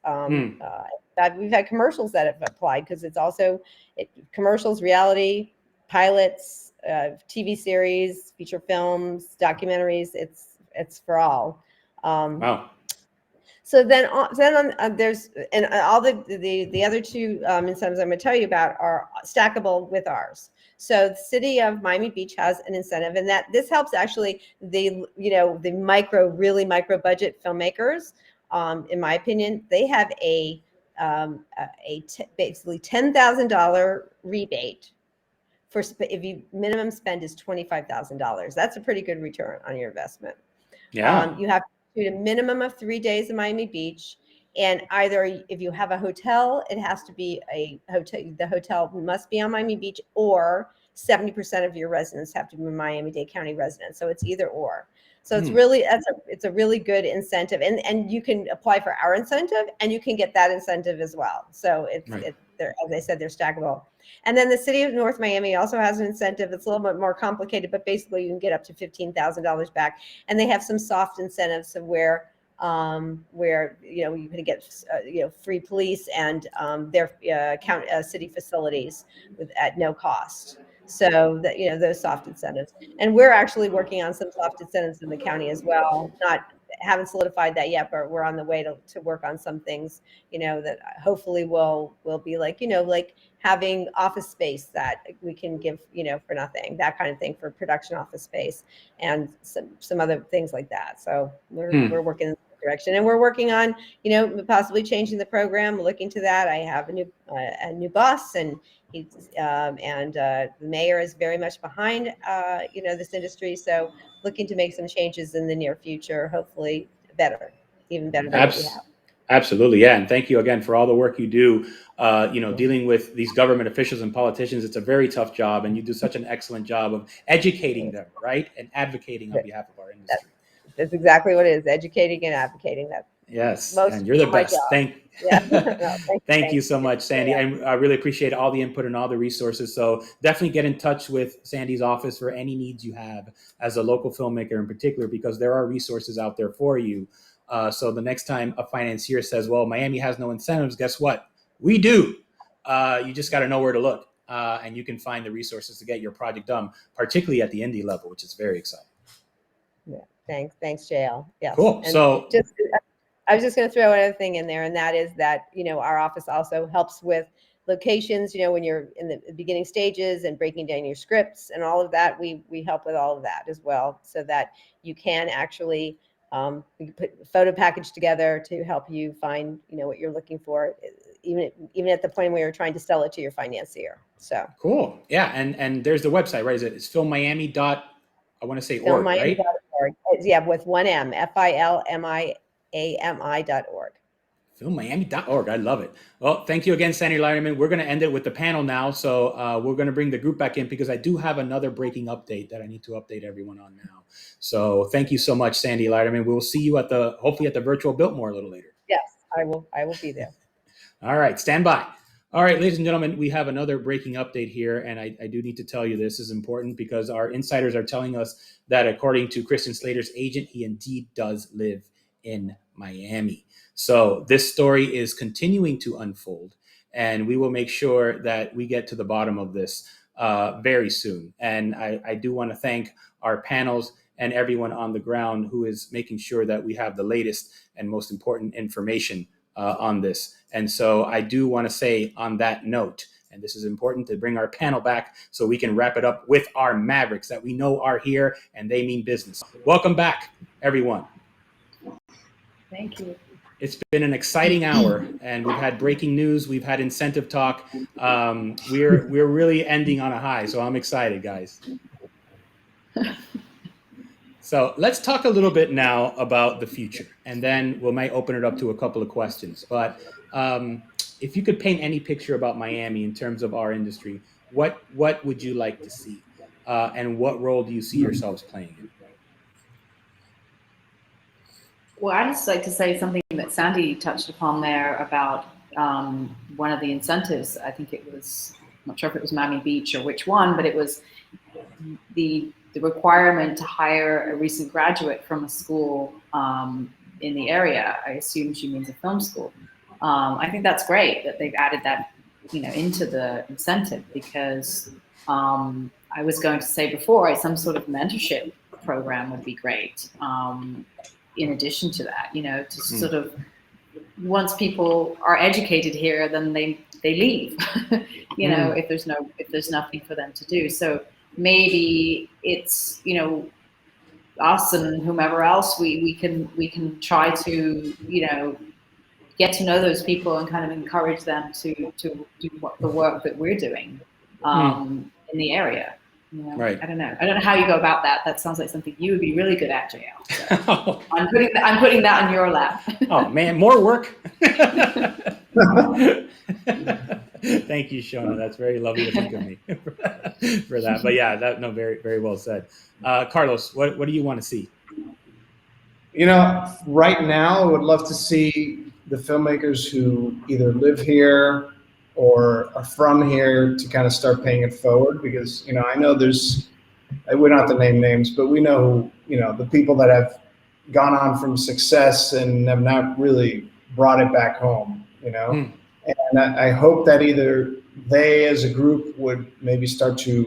We've had commercials that have applied because it's also commercials, reality, pilots, TV series, feature films, documentaries. It's for all. Wow. So then there's all the other two incentives I'm going to tell you about are stackable with ours. So the city of Miami Beach has an incentive, and that this helps actually the really micro budget filmmakers. In my opinion, they have basically $10,000 rebate for if you minimum spend is $25,000. That's a pretty good return on your investment. Yeah. You have to do a minimum of 3 days in Miami Beach. And either if you have a hotel, it has to be a hotel. The hotel must be on Miami Beach, or 70% of your residents have to be Miami-Dade County residents. So it's either or. So it's really it's a really good incentive, and you can apply for our incentive, and you can get that incentive as well. So they're, as I said, they're stackable. And then the city of North Miami also has an incentive. It's a little bit more complicated, but basically you can get up to $15,000 back, and they have some soft incentives of where you can get free police and their city facilities at no cost. So that those soft incentives, and we're actually working on some soft incentives in the county as well. Haven't solidified that yet, but we're on the way to work on some things, that hopefully will be like having office space that we can give, for nothing, that kind of thing, for production office space and some other things like that. So we're working in that direction, and we're working on, possibly changing the program, looking to that. I have a new boss, and the mayor is very much behind, this industry. So looking to make some changes in the near future, hopefully even better than what we have. Absolutely. Yeah. And thank you again for all the work you do, dealing with these government officials and politicians. It's a very tough job, and you do such an excellent job of educating them, right? And advocating on behalf of our industry. That's exactly what it is, educating and advocating. That. Yes, and you're the best. Thank you so much, Sandy. Yeah. I really appreciate all the input and all the resources. So definitely get in touch with Sandy's office for any needs you have as a local filmmaker in particular, because there are resources out there for you. So the next time a financier says, well, Miami has no incentives, guess what? We do. You just got to know where to look, and you can find the resources to get your project done, particularly at the indie level, which is very exciting. Yeah, thanks, JL. Yes. Cool. And so I was just going to throw another thing in there, and that is that, our office also helps with locations, when you're in the beginning stages and breaking down your scripts and all of that. We help with all of that as well, so that you can actually we can put a photo package together to help you find, what you're looking for, even at the point where you're trying to sell it to your financier. So cool. Yeah. And there's the website, right? It's FilMiami. I want to say org, right? Yeah, with one M, FilMiami.org. FilMiami.org. I love it. Well, thank you again, Sandy Lighterman. We're going to end it with the panel now. So we're going to bring the group back in, because I do have another breaking update that I need to update everyone on now. So thank you so much, Sandy Lighterman. We'll see you hopefully at the virtual Biltmore a little later. Yes, I will be there. All right. Stand by. All right, ladies and gentlemen, we have another breaking update here, and I do need to tell you this is important, because our insiders are telling us that according to Christian Slater's agent, he indeed does live in Miami. So this story is continuing to unfold, and we will make sure that we get to the bottom of this very soon. And I do want to thank our panels and everyone on the ground who is making sure that we have the latest and most important information on this. And so I do want to say on that note, and this is important to bring our panel back so we can wrap it up with our Mavericks that we know are here and they mean business. Welcome back, everyone. Thank you. It's been an exciting hour, and we've had breaking news. We've had incentive talk. We're really ending on a high, so I'm excited, guys. So let's talk a little bit now about the future, and then we might open it up to a couple of questions. But if you could paint any picture about Miami in terms of our industry, what would you like to see, and what role do you see yourselves playing in? Well, I'd just like to say something that Sandy touched upon there about one of the incentives. I think it was, I'm not sure if it was Miami Beach or which one, but it was the requirement to hire a recent graduate from a school in the area. I assume she means a film school. I think that's great that they've added that, into the incentive, because I was going to say before, some sort of mentorship program would be great. In addition to that, to sort of, once people are educated here, then they leave, if there's nothing for them to do. So maybe it's, us and whomever else, we can try to, get to know those people and kind of encourage them to do the work that we're doing in the area. Right. I don't know how you go about that. That sounds like something you would be really good at, JL. So I'm putting that on your lap. Oh man, more work. Thank you, Shona. That's very lovely to think of me for that. But yeah, very, very well said. Carlos, what do you want to see? Right now, I would love to see the filmmakers who either live here or are from here to kind of start paying it forward, because I know we don't have to name names, but we know the people that have gone on from success and have not really brought it back home, and I hope that either they as a group would maybe start to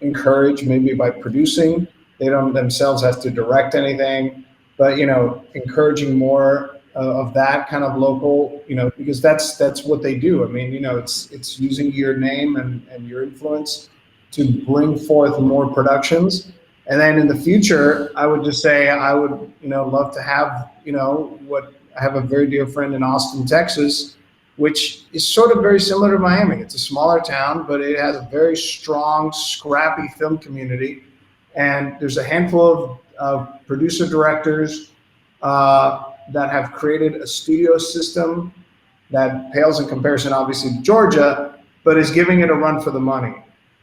encourage, maybe by producing, they don't themselves have to direct anything, but encouraging more of that kind of local, because that's what they do. I mean, it's using your name and your influence to bring forth more productions. And then in the future, I would just say I would, love to have, I have a very dear friend in Austin, Texas, which is sort of very similar to Miami. It's a smaller town, but it has a very strong, scrappy film community. And there's a handful of producer directors that have created a studio system that pales in comparison, obviously, to Georgia, but is giving it a run for the money.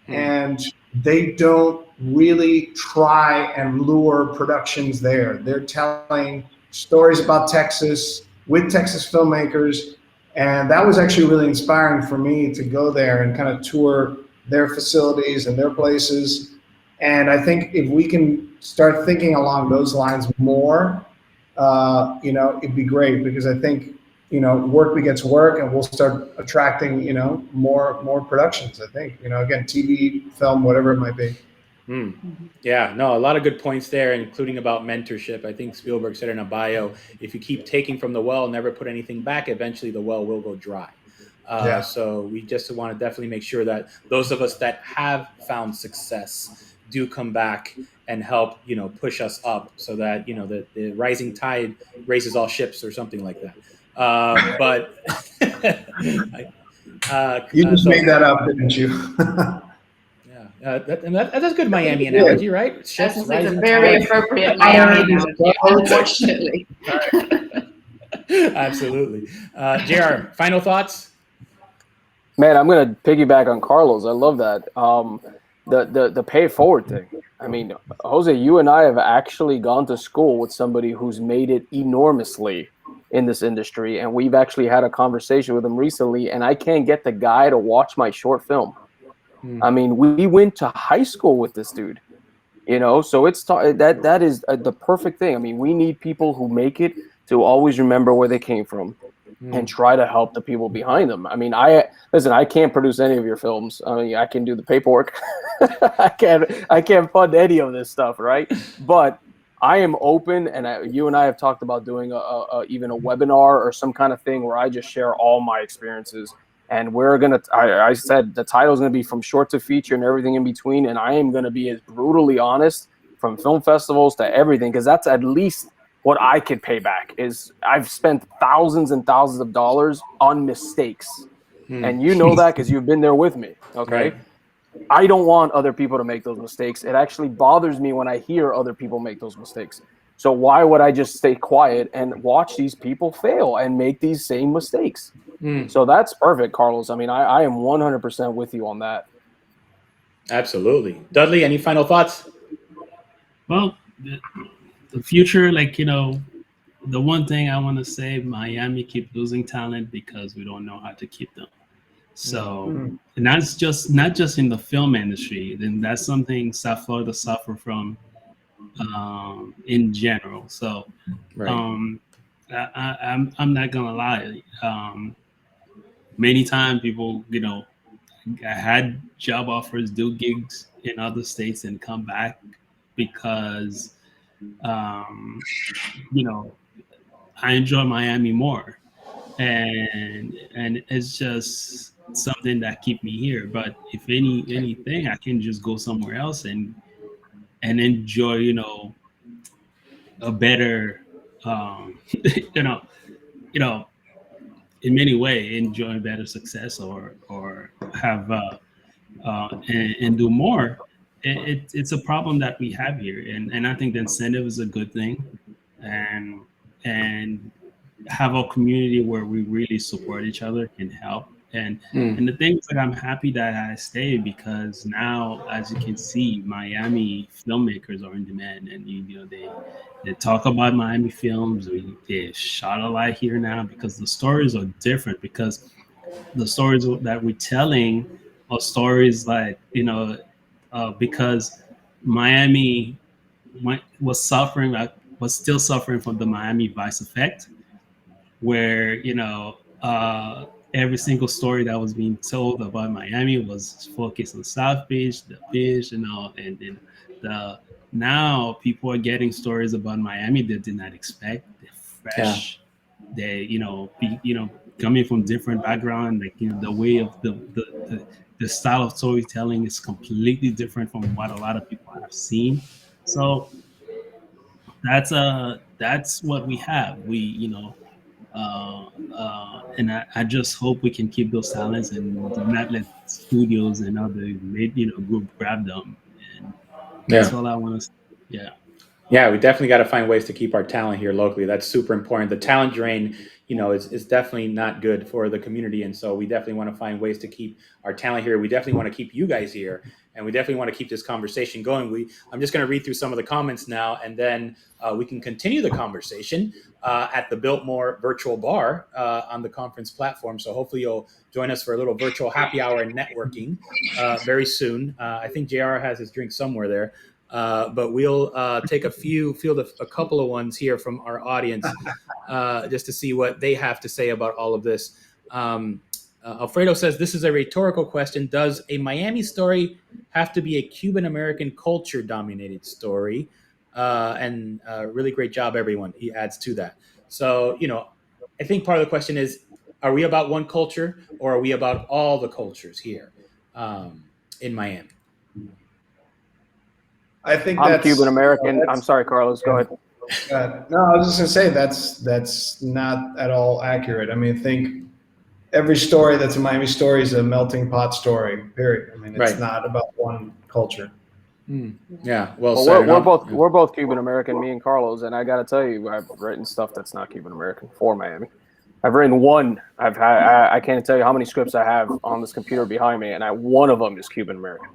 And they don't really try and lure productions there. They're telling stories about Texas with Texas filmmakers. And that was actually really inspiring for me to go there and kind of tour their facilities and their places. And I think if we can start thinking along those lines more, it'd be great, because I think, work begets work, and we'll start attracting, more productions, I think, again, TV, film, whatever it might be. Yeah, no, a lot of good points there, including about mentorship. I think Spielberg said in a bio, if you keep taking from the well, never put anything back, eventually the well will go dry. So we just want to definitely make sure that those of us that have found success do come back and help, push us up, so that, the rising tide raises all ships, or something like that. But you just made that up, didn't you? That's a good Miami analogy, right? Ships, that's a very appropriate Miami analogy, unfortunately. Absolutely. JR, final thoughts? Man, I'm going to piggyback on Carlos. I love that. The pay it forward thing. I mean, Jose, you and I have actually gone to school with somebody who's made it enormously in this industry, and we've actually had a conversation with him recently, and I can't get the guy to watch my short film. I mean, we went to high school with this dude, so it's that is the perfect thing. I mean, we need people who make it to always remember where they came from, and try to help the people behind them. I mean, I can't produce any of your films. I mean, I can do the paperwork. I can't fund any of this stuff, right? But I am open, and you and I have talked about doing even a webinar or some kind of thing where I just share all my experiences. And we're gonna. I said the title is gonna be from short to feature and everything in between. And I am gonna be as brutally honest from film festivals to everything, because that's at least what I could pay back. Is I've spent thousands and thousands of dollars on mistakes, and you know that because you've been there with me. Okay. Right. I don't want other people to make those mistakes. It actually bothers me when I hear other people make those mistakes. So why would I just stay quiet and watch these people fail and make these same mistakes? So that's perfect, Carlos. I mean, I am 100% with you on that. Absolutely. Dudley, any final thoughts? Well, the future, like, you know, the one thing I want to say, Miami keep losing talent because we don't know how to keep them. So, and that's just not just in the film industry. Then that's something South Florida suffer from in general. So, I'm not gonna lie. Many times people, you know, I had job offers, do gigs in other states, and come back because, you know, I enjoy Miami more, and it's just something that keep me here. But if anything, I can just go somewhere else and enjoy, you know, a better, you know, in many ways enjoy better success or have and do more. It's a problem that we have here, and I think the incentive is a good thing, and have a community where we really support each other, can help. And the thing is, like, I'm happy that I stayed, because now, as you can see, Miami filmmakers are in demand, and you know they talk about Miami films. They shot a lot here now because the stories are different. Because the stories that we're telling are stories like, you know, because Miami was still suffering from the Miami Vice effect, where, you know, every single story that was being told about Miami was focused on South Beach, the beach, you know, and now people are getting stories about Miami they did not expect. They're fresh. They, you know, coming from different background, like, you know, the way of the style of storytelling is completely different from what a lot of people have seen. So that's what we have. We, you know, and I just hope we can keep those talents and not let studios and other, you know, group grab them. And that's all I want to say. Yeah, we definitely got to find ways to keep our talent here locally. That's super important. The talent drain, you know, is definitely not good for the community. And so we definitely want to find ways to keep our talent here. We definitely want to keep you guys here. And we definitely want to keep this conversation going. I'm just going to read through some of the comments now, and then we can continue the conversation at the Biltmore virtual bar on the conference platform. So hopefully you'll join us for a little virtual happy hour and networking very soon. I think JR has his drink somewhere there. But we'll field a couple of ones here from our audience just to see what they have to say about all of this. Alfredo says, this is a rhetorical question. Does a Miami story have to be a Cuban-American culture-dominated story? And really great job, everyone. He adds to that. So, you know, I think part of the question is, are we about one culture, or are we about all the cultures here in Miami? I think I'm that's Cuban American. I'm sorry, Carlos. Go ahead. No, I was just gonna say that's not at all accurate. I mean, think every story that's a Miami story is a melting pot story. Period. I mean, it's not about one culture. Yeah. Well, we're both Cuban American, me and Carlos, and I got to tell you, I've written stuff that's not Cuban American for Miami. I've written one. I can't tell you how many scripts I have on this computer behind me, and one of them is Cuban American.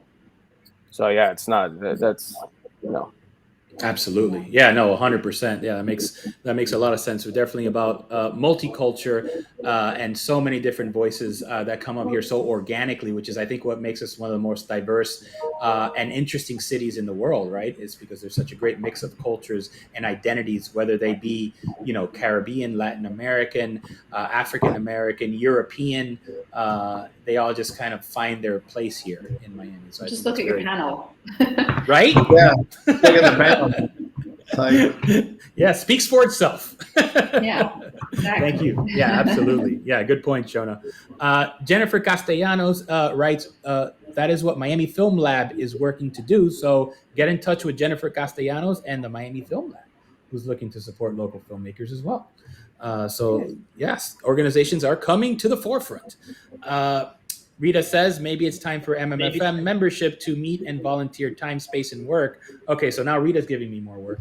So yeah, it's not. That's no. Absolutely. Yeah, no, 100%. Yeah, that makes a lot of sense. We're definitely about multiculture and so many different voices that come up here so organically, which is, I think, what makes us one of the most diverse and interesting cities in the world, right? It's because there's such a great mix of cultures and identities, whether they be, Caribbean, Latin American, African American, European. They all just kind of find their place here in Miami. So just look at your panel. Right? Yeah. Look at the panel. Like, yeah, speaks for itself. Yeah, exactly. Thank you. Yeah, absolutely. Yeah, good point, Shona. Jennifer Castellanos writes, that is what Miami Film Lab is working to do. So get in touch with Jennifer Castellanos and the Miami Film Lab, who's looking to support local filmmakers as well. So yes, organizations are coming to the forefront. Rita says maybe it's time for MMFM membership to meet and volunteer time, space, and work. Okay, so now Rita's giving me more work.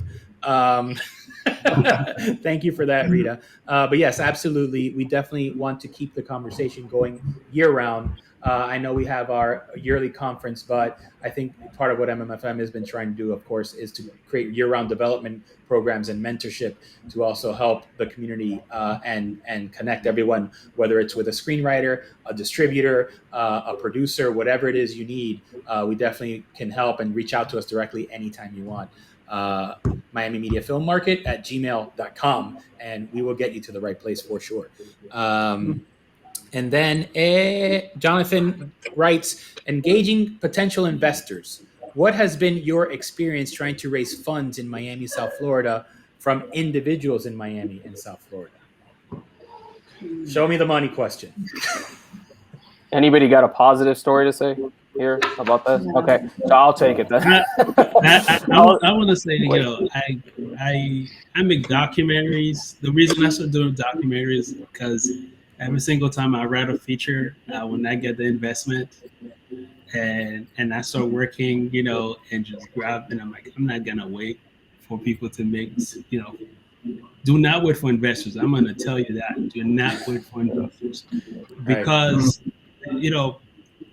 Thank you for that, Rita. But yes, absolutely. We definitely want to keep the conversation going year round. I know we have our yearly conference, but I think part of what MMFM has been trying to do, of course, is to create year-round development programs and mentorship to also help the community and connect everyone, whether it's with a screenwriter, a distributor, a producer, whatever it is you need. We definitely can help, and reach out to us directly anytime you want. Miami Media Film Market at gmail.com, and we will get you to the right place for sure. And then Jonathan writes, engaging potential investors. What has been your experience trying to raise funds in Miami, South Florida from individuals in Miami and South Florida? Show me the money question. Anybody got a positive story to say here about that? Okay, so I'll take it then. I want to say, I make documentaries. The reason I started doing documentaries is because every single time I write a feature, when I get the investment and I start working, and just grab, and I'm like, I'm not gonna wait for people to make, do not wait for investors. I'm gonna tell you that. Do not wait for investors, because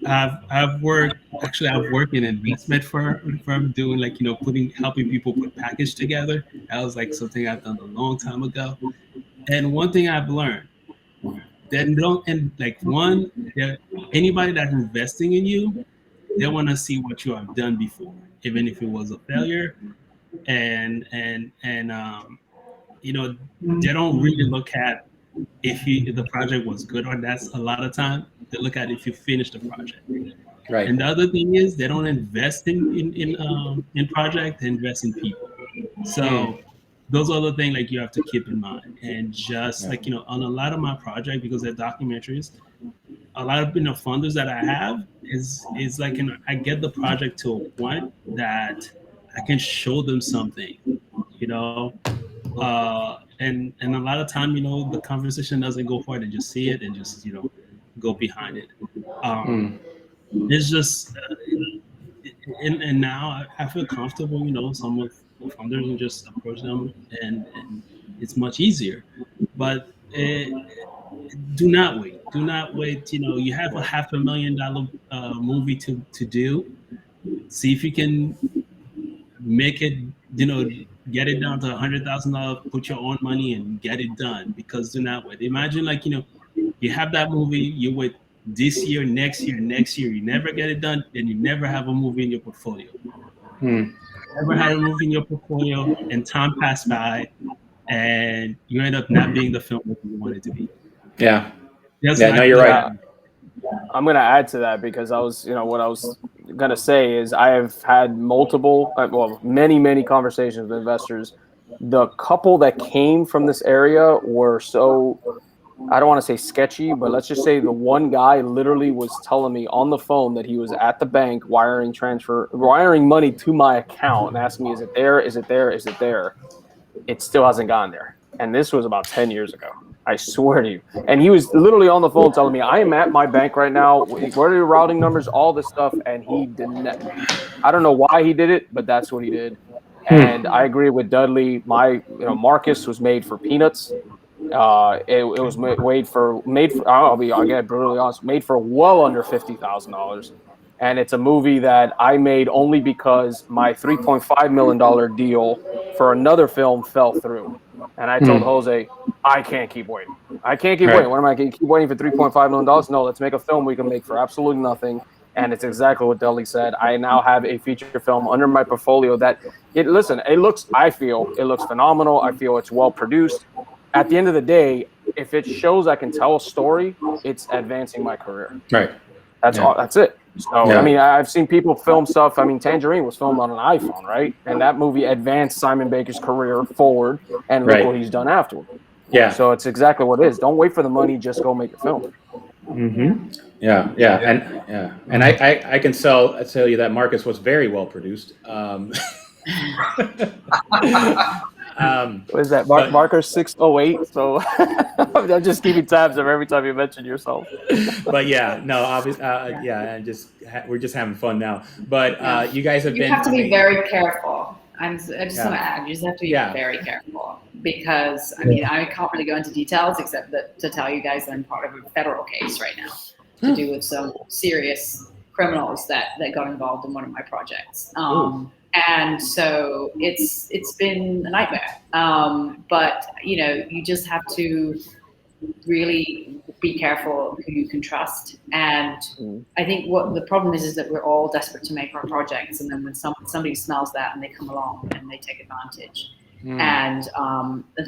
I've worked in an investment firm doing helping people put package together. That was like something I've done a long time ago. And one thing I've learned, anybody that's investing in you, they want to see what you have done before, even if it was a failure, and they don't really look at if the project was good or that's a lot of time. They look at if you finish the project. Right. And the other thing is they don't invest in project, they invest in people. So those are the things you have to keep in mind. And just on a lot of my project, because they're documentaries, a lot of funders that I have is I get the project to a point that I can show them something, and a lot of time, the conversation doesn't go for it, and just see it and just go behind it. It's just and now I feel comfortable, some with funders, and just approach them, and it's much easier. But do not wait. You have a $500,000 movie to do. See if you can make it, get it down to $100,000, put your own money and get it done, because do not wait. Imagine you have that movie, you wait this year, next year, you never get it done, then you never have a movie in your portfolio. Never had a movie in your portfolio, and time passed by, and you end up not being the filmmaker you wanted to be. Yeah. No, you're right. I'm going to add to that, because what I was going to say is I have had many conversations with investors. The couple that came from this area were so, I don't want to say sketchy, but let's just say the one guy literally was telling me on the phone that he was at the bank wiring money to my account and asking me, is it there? Is it there? Is it there? It still hasn't gotten there. And this was about 10 years ago. I swear to you. And he was literally on the phone telling me, I am at my bank right now. What are your routing numbers? All this stuff. And he didn't. I don't know why he did it, but that's what he did. And I agree with Dudley. Marcus was made for peanuts. It was made for. I'll get brutally honest. Made for well under $50,000. And it's a movie that I made only because my $3.5 million deal for another film fell through. And I told Jose, I can't keep waiting. I can't keep waiting. What am I going to keep waiting for $3.5 million? No, let's make a film we can make for absolutely nothing. And it's exactly what Dudley said. I now have a feature film under my portfolio that it looks phenomenal. I feel it's well produced. At the end of the day, if it shows I can tell a story, it's advancing my career. Right. That's all. That's it. So, I mean, I've seen people film stuff. I mean, Tangerine was filmed on an iPhone, right? And that movie advanced Simon Baker's career forward, and look what he's done afterward. Yeah. So it's exactly what it is. Don't wait for the money. Just go make a film. Yeah. And I can tell you that Marcus was very well produced. What is that? Marker 608. So I'm just keeping tabs of every time you mention yourself. But yeah, no, obviously, and we're just having fun now. But you guys have been. You have to be very careful. I just want to add, you just have to be very careful because I mean I can't really go into details except to tell you guys that I'm part of a federal case right now to do with some serious criminals that got involved in one of my projects. And so it's been a nightmare. But you just have to really be careful who you can trust. And I think what the problem is that we're all desperate to make our projects, and then when somebody smells that and they come along and they take advantage. And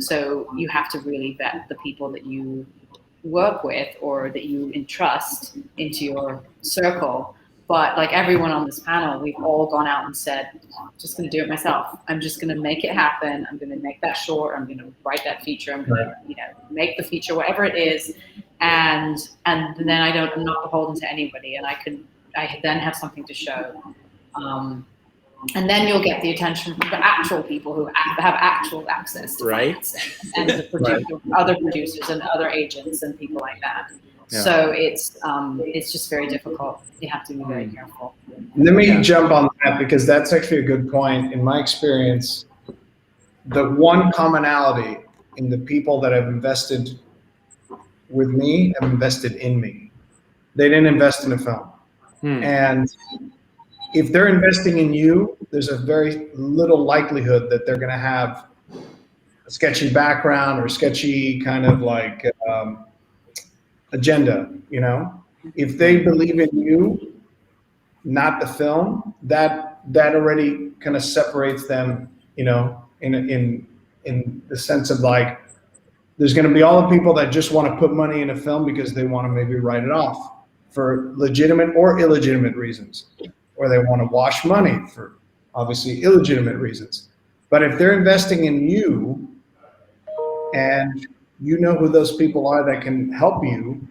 so you have to really vet the people that you work with or that you entrust into your circle. But like everyone on this panel, we've all gone out and said, I'm just going to do it myself. I'm just going to make it happen. I'm going to make that short. I'm going to write that feature. I'm going to, make the feature, whatever it is. And then I'm not beholden to anybody. And I then have something to show. And then you'll get the attention from the actual people who have actual access to financing and the other producers and other agents and people like that. Yeah. So it's just very difficult. You have to be very careful. Let me jump on that because that's actually a good point. In my experience, the one commonality in the people that have invested with me have invested in me. They didn't invest in a film. And if they're investing in you, there's a very little likelihood that they're going to have a sketchy background or sketchy kind of like agenda. If they believe in you, not the film, that already kind of separates them, in the sense of like, there's going to be all the people that just want to put money in a film because they want to maybe write it off for legitimate or illegitimate reasons, or they want to wash money for obviously illegitimate reasons. But if they're investing in you and you know who those people are that can help you,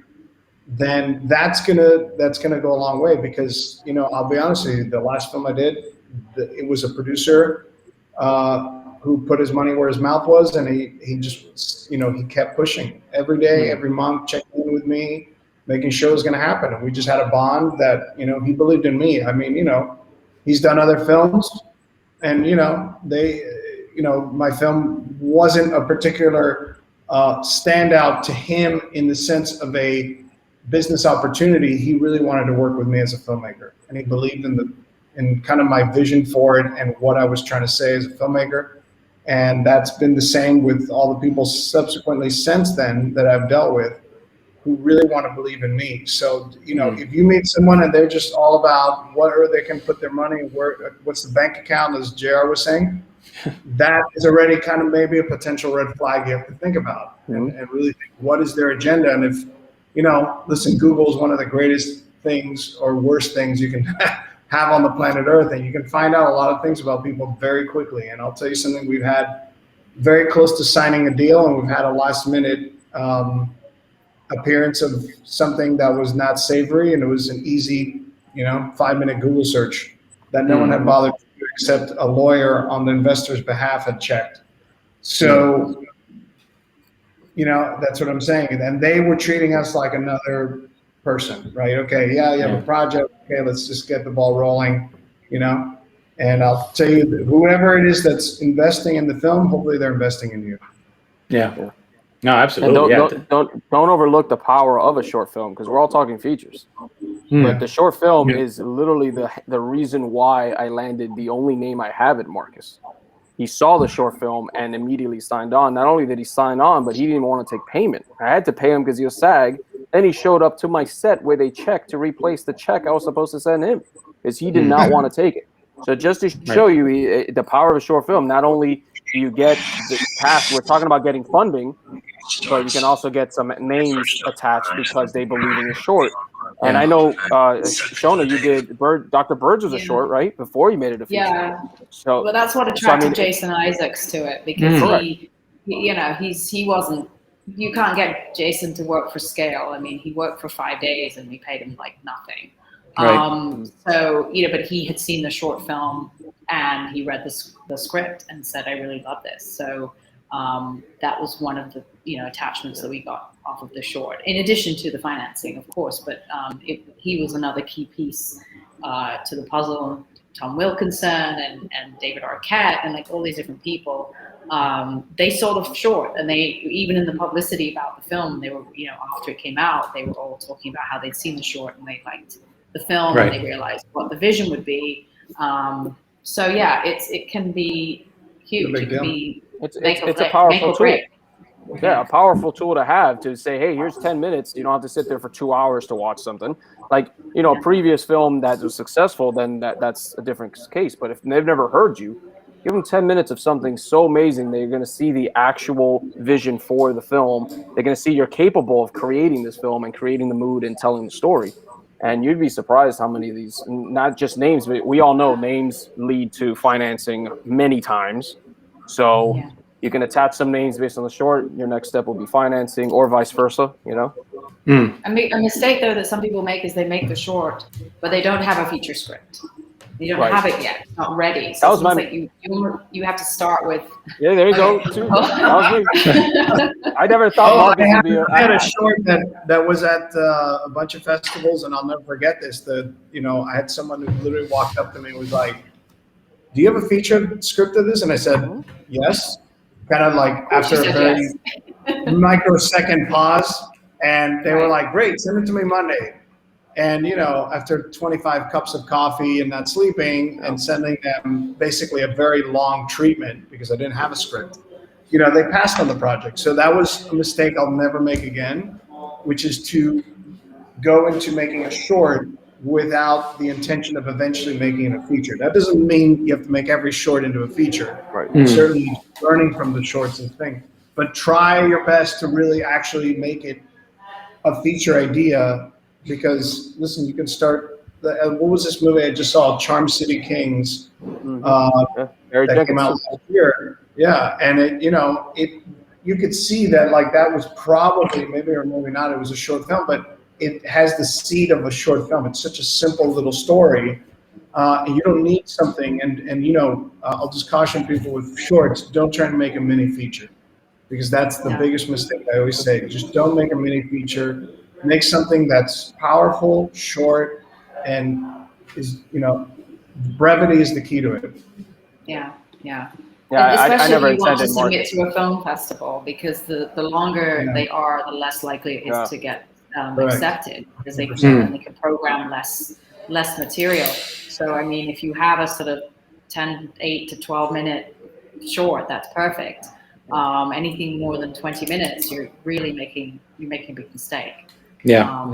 then that's gonna go a long way because I'll be honest with you, the last film I did, it was a producer who put his money where his mouth was, and he just he kept pushing every day, every month, checking in with me, making sure it was gonna happen, and we just had a bond that he believed in me. I mean, he's done other films, and my film wasn't a particular standout to him in the sense of a business opportunity. He really wanted to work with me as a filmmaker, and he believed in kind of my vision for it and what I was trying to say as a filmmaker. And that's been the same with all the people subsequently since then that I've dealt with who really want to believe in me. So, if you meet someone and they're just all about where they can put their money, what's the bank account, as JR was saying, that is already kind of maybe a potential red flag you have to think about and really think, what is their agenda? And if, listen, Google is one of the greatest things or worst things you can have on the planet Earth, and you can find out a lot of things about people very quickly. And I'll tell you something, we've had very close to signing a deal, and we've had a last minute appearance of something that was not savory, and it was an easy 5-minute Google search that no one had bothered to do except a lawyer on the investor's behalf had checked. So that's what I'm saying. And they were treating us like another person, right? Okay, you have a project. Okay, let's just get the ball rolling, And I'll tell you, whoever it is that's investing in the film, hopefully they're investing in you. Yeah. No, absolutely. And don't overlook the power of a short film, because we're all talking features. But the short film is literally the reason why I landed the only name I have at Marcus. He saw the short film and immediately signed on. Not only did he sign on, but he didn't even want to take payment. I had to pay him because he was SAG. Then he showed up to my set where they checked to replace the check I was supposed to send him because he did not want to take it. So just to show you the power of a short film, not only do you get the task, we're talking about getting funding, but you can also get some names attached because they believe in your short. And I know, Shona, you did Dr. Bird's was a short, right? Before you made it a feature. Yeah. So, well, that's what attracted Jason Isaacs to it, because he, you know, he wasn't. You can't get Jason to work for scale. I mean, he worked for 5 days and we paid him like nothing. Right. So, you know, but he had seen the short film and he read the script and said, I really love this. So that was one of the, you know, attachments that we got off of the short, in addition to the financing, of course. But he was another key piece to the puzzle. Tom Wilkinson and David Arquette and like all these different people. They saw the short, and they, even in the publicity about the film, they were, you know, after it came out, they were all talking about how they'd seen the short and they liked the film, and they realized what the vision would be. So yeah, it can be huge. It can be it's a powerful tool. Yeah, a powerful tool to have to say, hey, here's 10 minutes. You don't have to sit there for 2 hours to watch something. Like, you know, a previous film that was successful, then that's a different case. But if they've never heard you, give them 10 minutes of something so amazing that you're going to see the actual vision for the film. They're going to see you're capable of creating this film and creating the mood and telling the story. And you'd be surprised how many of these, not just names, but we all know names lead to financing many times. So you can attach some names based on the short. Your next step will be financing, or vice versa, you know? A mistake, though, that some people make is they make the short, but they don't have a feature script. You don't have it yet. It's not ready. So that was like you have to start with. Yeah, there you go. Too. I never thought Marcus would be. I had a short that was at a bunch of festivals, and I'll never forget this. I had someone who literally walked up to me and was like, "Do you have a feature script of this?" And I said, "Yes." Kind of like after a very microsecond pause, and they were like, "Great, send it to me Monday." And, you know, after 25 cups of coffee and not sleeping and sending them basically a very long treatment because I didn't have a script, you know, they passed on the project. So that was a mistake I'll never make again, which is to go into making a short without the intention of eventually making it a feature. That doesn't mean you have to make every short into a feature. Right. Certainly learning from the shorts is a thing. But try your best to really actually make it a feature idea. Because listen, you can start. What was this movie I just saw? Charm City Kings. That came out last year. Yeah, and you could see that like that was probably maybe or maybe not. It was a short film, but it has the seed of a short film. It's such a simple little story, and you don't need something. And you know, I'll just caution people with shorts: don't try to make a mini feature, because that's the biggest mistake I always say. Just don't make a mini feature. Make something that's powerful, short, and is, you know, brevity is the key to it. Yeah. I never if you want to intended submit to a film festival, because the longer they are, the less likely it is to get accepted, because they can program less material. So I mean, if you have a sort of 8 to 12 minute short, that's perfect. Anything more than 20 minutes, you're making a big mistake. Yeah.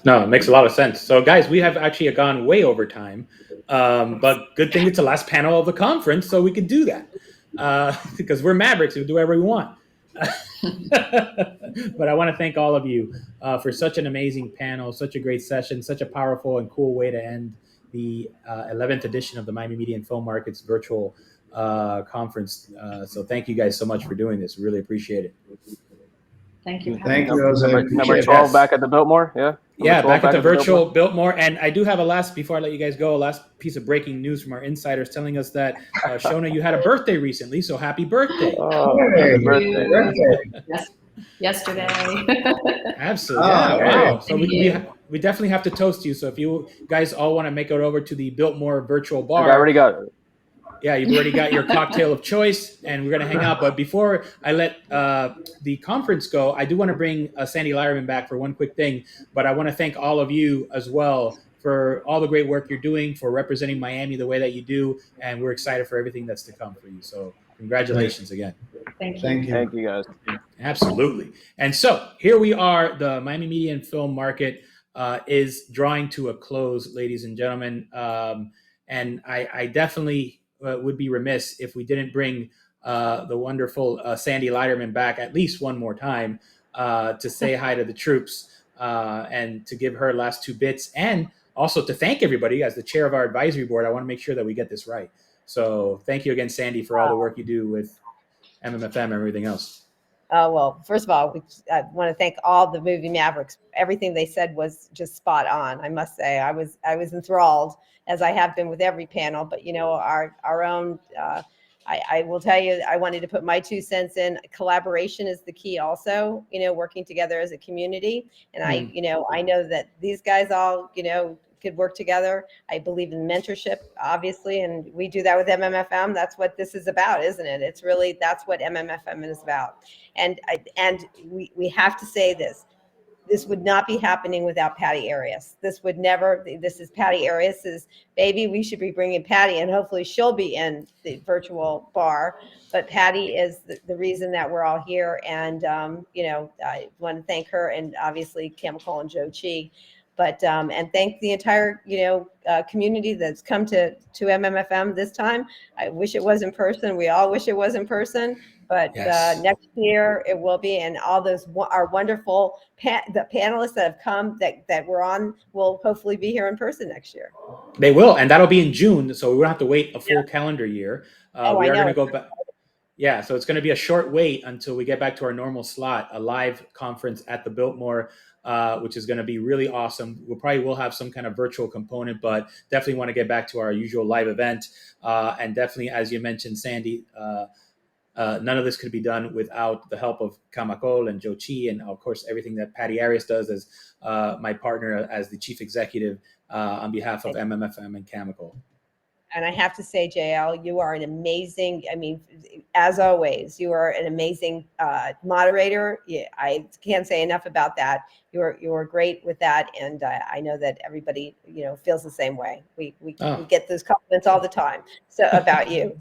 No, it makes a lot of sense. So guys, we have actually gone way over time, but good thing it's the last panel of the conference, so we could do that because we're Mavericks, we do whatever we want. But I want to thank all of you for such an amazing panel, such a great session, such a powerful and cool way to end the 11th edition of the Miami Media and Film Markets virtual conference. So thank you guys so much for doing this. Really appreciate it. Thank you. Thank you, Jose. Number 12 back at the Biltmore, Yeah, back at the virtual Biltmore. And I do have before I let you guys go, a last piece of breaking news from our insiders telling us that, Shona, you had a birthday recently, so happy birthday. Happy birthday. Yesterday. Absolutely. Wow. So we definitely have to toast you. So if you guys all want to make it over to the Biltmore virtual bar. I already got it. Yeah, you've already got your cocktail of choice, and we're going to hang out. But before I let the conference go, I do want to bring Sandy Lighterman back for one quick thing. But I want to thank all of you as well for all the great work you're doing, for representing Miami the way that you do. And we're excited for everything that's to come for you. So congratulations again. Thank you. Thank you, guys. Absolutely. And so here we are. The Miami Media and Film Market is drawing to a close, ladies and gentlemen. And I definitely would be remiss if we didn't bring the wonderful Sandy Lighterman back at least one more time to say hi to the troops and to give her last two bits, and also to thank everybody. As the chair of our advisory board, I want to make sure that we get this right. So thank you again, Sandy, for all the work you do with MMFM and everything else. Well, first of all, I want to thank all the movie Mavericks. Everything they said was just spot on. I must say, I was enthralled, as I have been with every panel. But our own, I will tell you, I wanted to put my 2 cents in. Collaboration is the key, also. Working together as a community, and I know that these guys all could work together. I believe in mentorship, obviously, and we do that with MMFM. That's what this is about, isn't it? It's really, that's what MMFM is about. And we have to say this. This would not be happening without Patty Arias. This would never. This is Patty Arias's baby. We should be bringing Patty, and hopefully she'll be in the virtual bar. But Patty is the reason that we're all here. And I want to thank her, and obviously Chemical and Joe Chi. But and thank the entire community that's come to MMFM this time. I wish it was in person. We all wish it was in person. But yes. Next year it will be, and all those our wonderful the panelists that have come that we're on will hopefully be here in person next year. They will, and that'll be in June, so we won't have to wait a full calendar year. We are going to go back. Yeah, so it's going to be a short wait until we get back to our normal slot, a live conference at the Biltmore, which is going to be really awesome. We probably will have some kind of virtual component, but definitely want to get back to our usual live event. And definitely, as you mentioned, Sandy, none of this could be done without the help of Kamakol and Joe Chi, and of course, everything that Patty Arias does as my partner as the chief executive on behalf of MMFM and Kamakol. And I have to say, JL, you are an amazing, as always, you are an amazing moderator. Yeah, I can't say enough about that. You're great with that. And I know that everybody, feels the same way. We get those compliments all the time about you.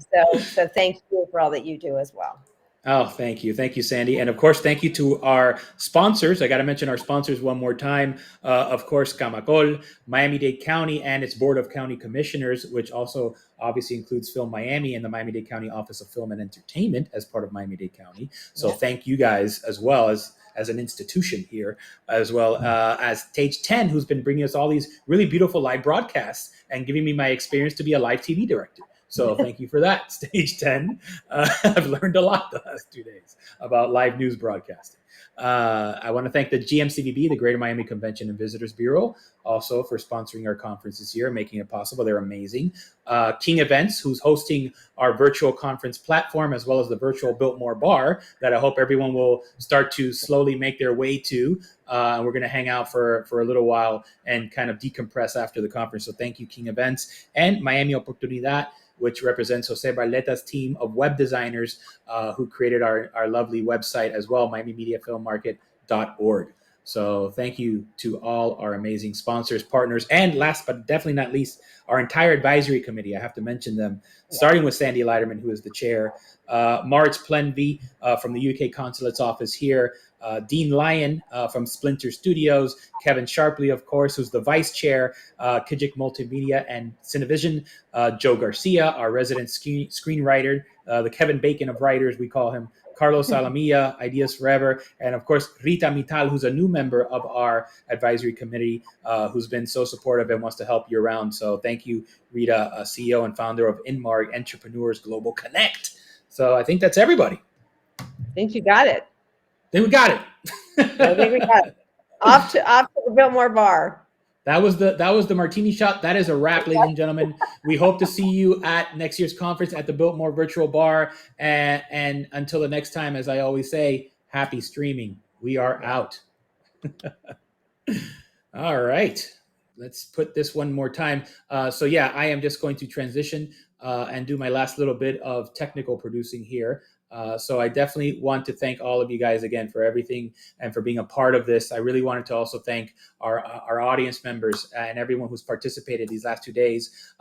So thank you for all that you do as well. Oh, thank you. Thank you, Sandy. And of course, thank you to our sponsors. I got to mention our sponsors one more time. Of course, Kamakol, Miami-Dade County and its Board of County Commissioners, which also obviously includes FilMiami and the Miami-Dade County Office of Film and Entertainment as part of Miami-Dade County. So Thank you guys, as well as an institution here, as well as Stage 10, who's been bringing us all these really beautiful live broadcasts and giving me my experience to be a live TV director. So thank you for that, Stage 10. I've learned a lot the last 2 days about live news broadcasting. I want to thank the GMCVB, the Greater Miami Convention and Visitors Bureau, also for sponsoring our conference this year, making it possible. They're amazing. King Events, who's hosting our virtual conference platform, as well as the virtual Biltmore Bar, that I hope everyone will start to slowly make their way to. We're going to hang out for a little while and kind of decompress after the conference. So thank you, King Events. And Miami Oportunidad, which represents Jose Barleta's team of web designers who created our lovely website as well, MiamiMediaFilmMarket.org. So thank you to all our amazing sponsors, partners, and last but definitely not least, our entire advisory committee. I have to mention them, starting with Sandy Lighterman, who is the chair, Maritz Plenby from the UK Consulate's office here, Dean Lyon from Splinter Studios, Kevin Sharpley, of course, who's the vice chair, Kijik Multimedia and Cinevision, Joe Garcia, our resident screenwriter, the Kevin Bacon of writers, we call him, Carlos Alamilla, Ideas Forever, and of course, Rita Mital, who's a new member of our advisory committee, who's been so supportive and wants to help year round. So thank you, Rita, CEO and founder of Inmarg Entrepreneurs Global Connect. So I think that's everybody. I think you got it. Then we got it. I think we got it. Off to the Biltmore Bar. That was the martini shot. That is a wrap, ladies and gentlemen. We hope to see you at next year's conference at the Biltmore Virtual Bar. And until the next time, as I always say, happy streaming. We are out. All right. Let's put this one more time. I am just going to transition and do my last little bit of technical producing here. So I definitely want to thank all of you guys again for everything and for being a part of this. I really wanted to also thank our audience members and everyone who's participated these last 2 days,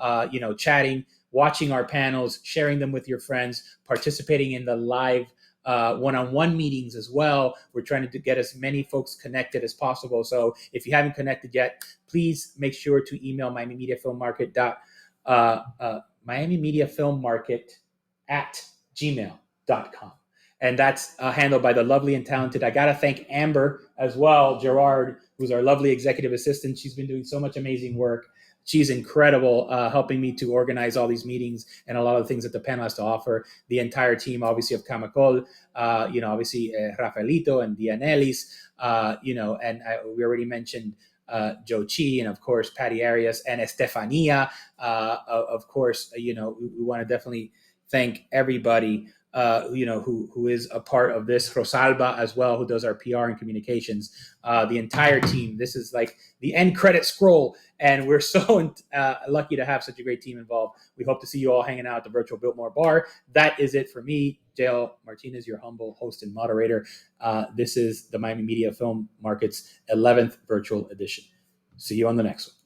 chatting, watching our panels, sharing them with your friends, participating in the live one-on-one meetings as well. We're trying to get as many folks connected as possible. So if you haven't connected yet, please make sure to email Miami Media Film Market Miami Media Film Market at gmail.com. And that's handled by the lovely and talented. I got to thank Amber as well, Gerard, who's our lovely executive assistant. She's been doing so much amazing work. She's incredible, helping me to organize all these meetings and a lot of the things that the panel has to offer. The entire team, obviously, of Camacol, obviously Rafaelito and Dianelis, and we already mentioned Joe Chi, and of course Patty Arias and Estefania. Of course, we want to definitely thank everybody who is a part of this. Rosalba as well, who does our PR and communications. The entire team. This is like the end credit scroll, and we're so lucky to have such a great team involved. We hope to see you all hanging out at the virtual Biltmore Bar. That is it for me, JL Martinez, your humble host and moderator. This is the Miami Media Film Market's 11th virtual edition. See you on the next one.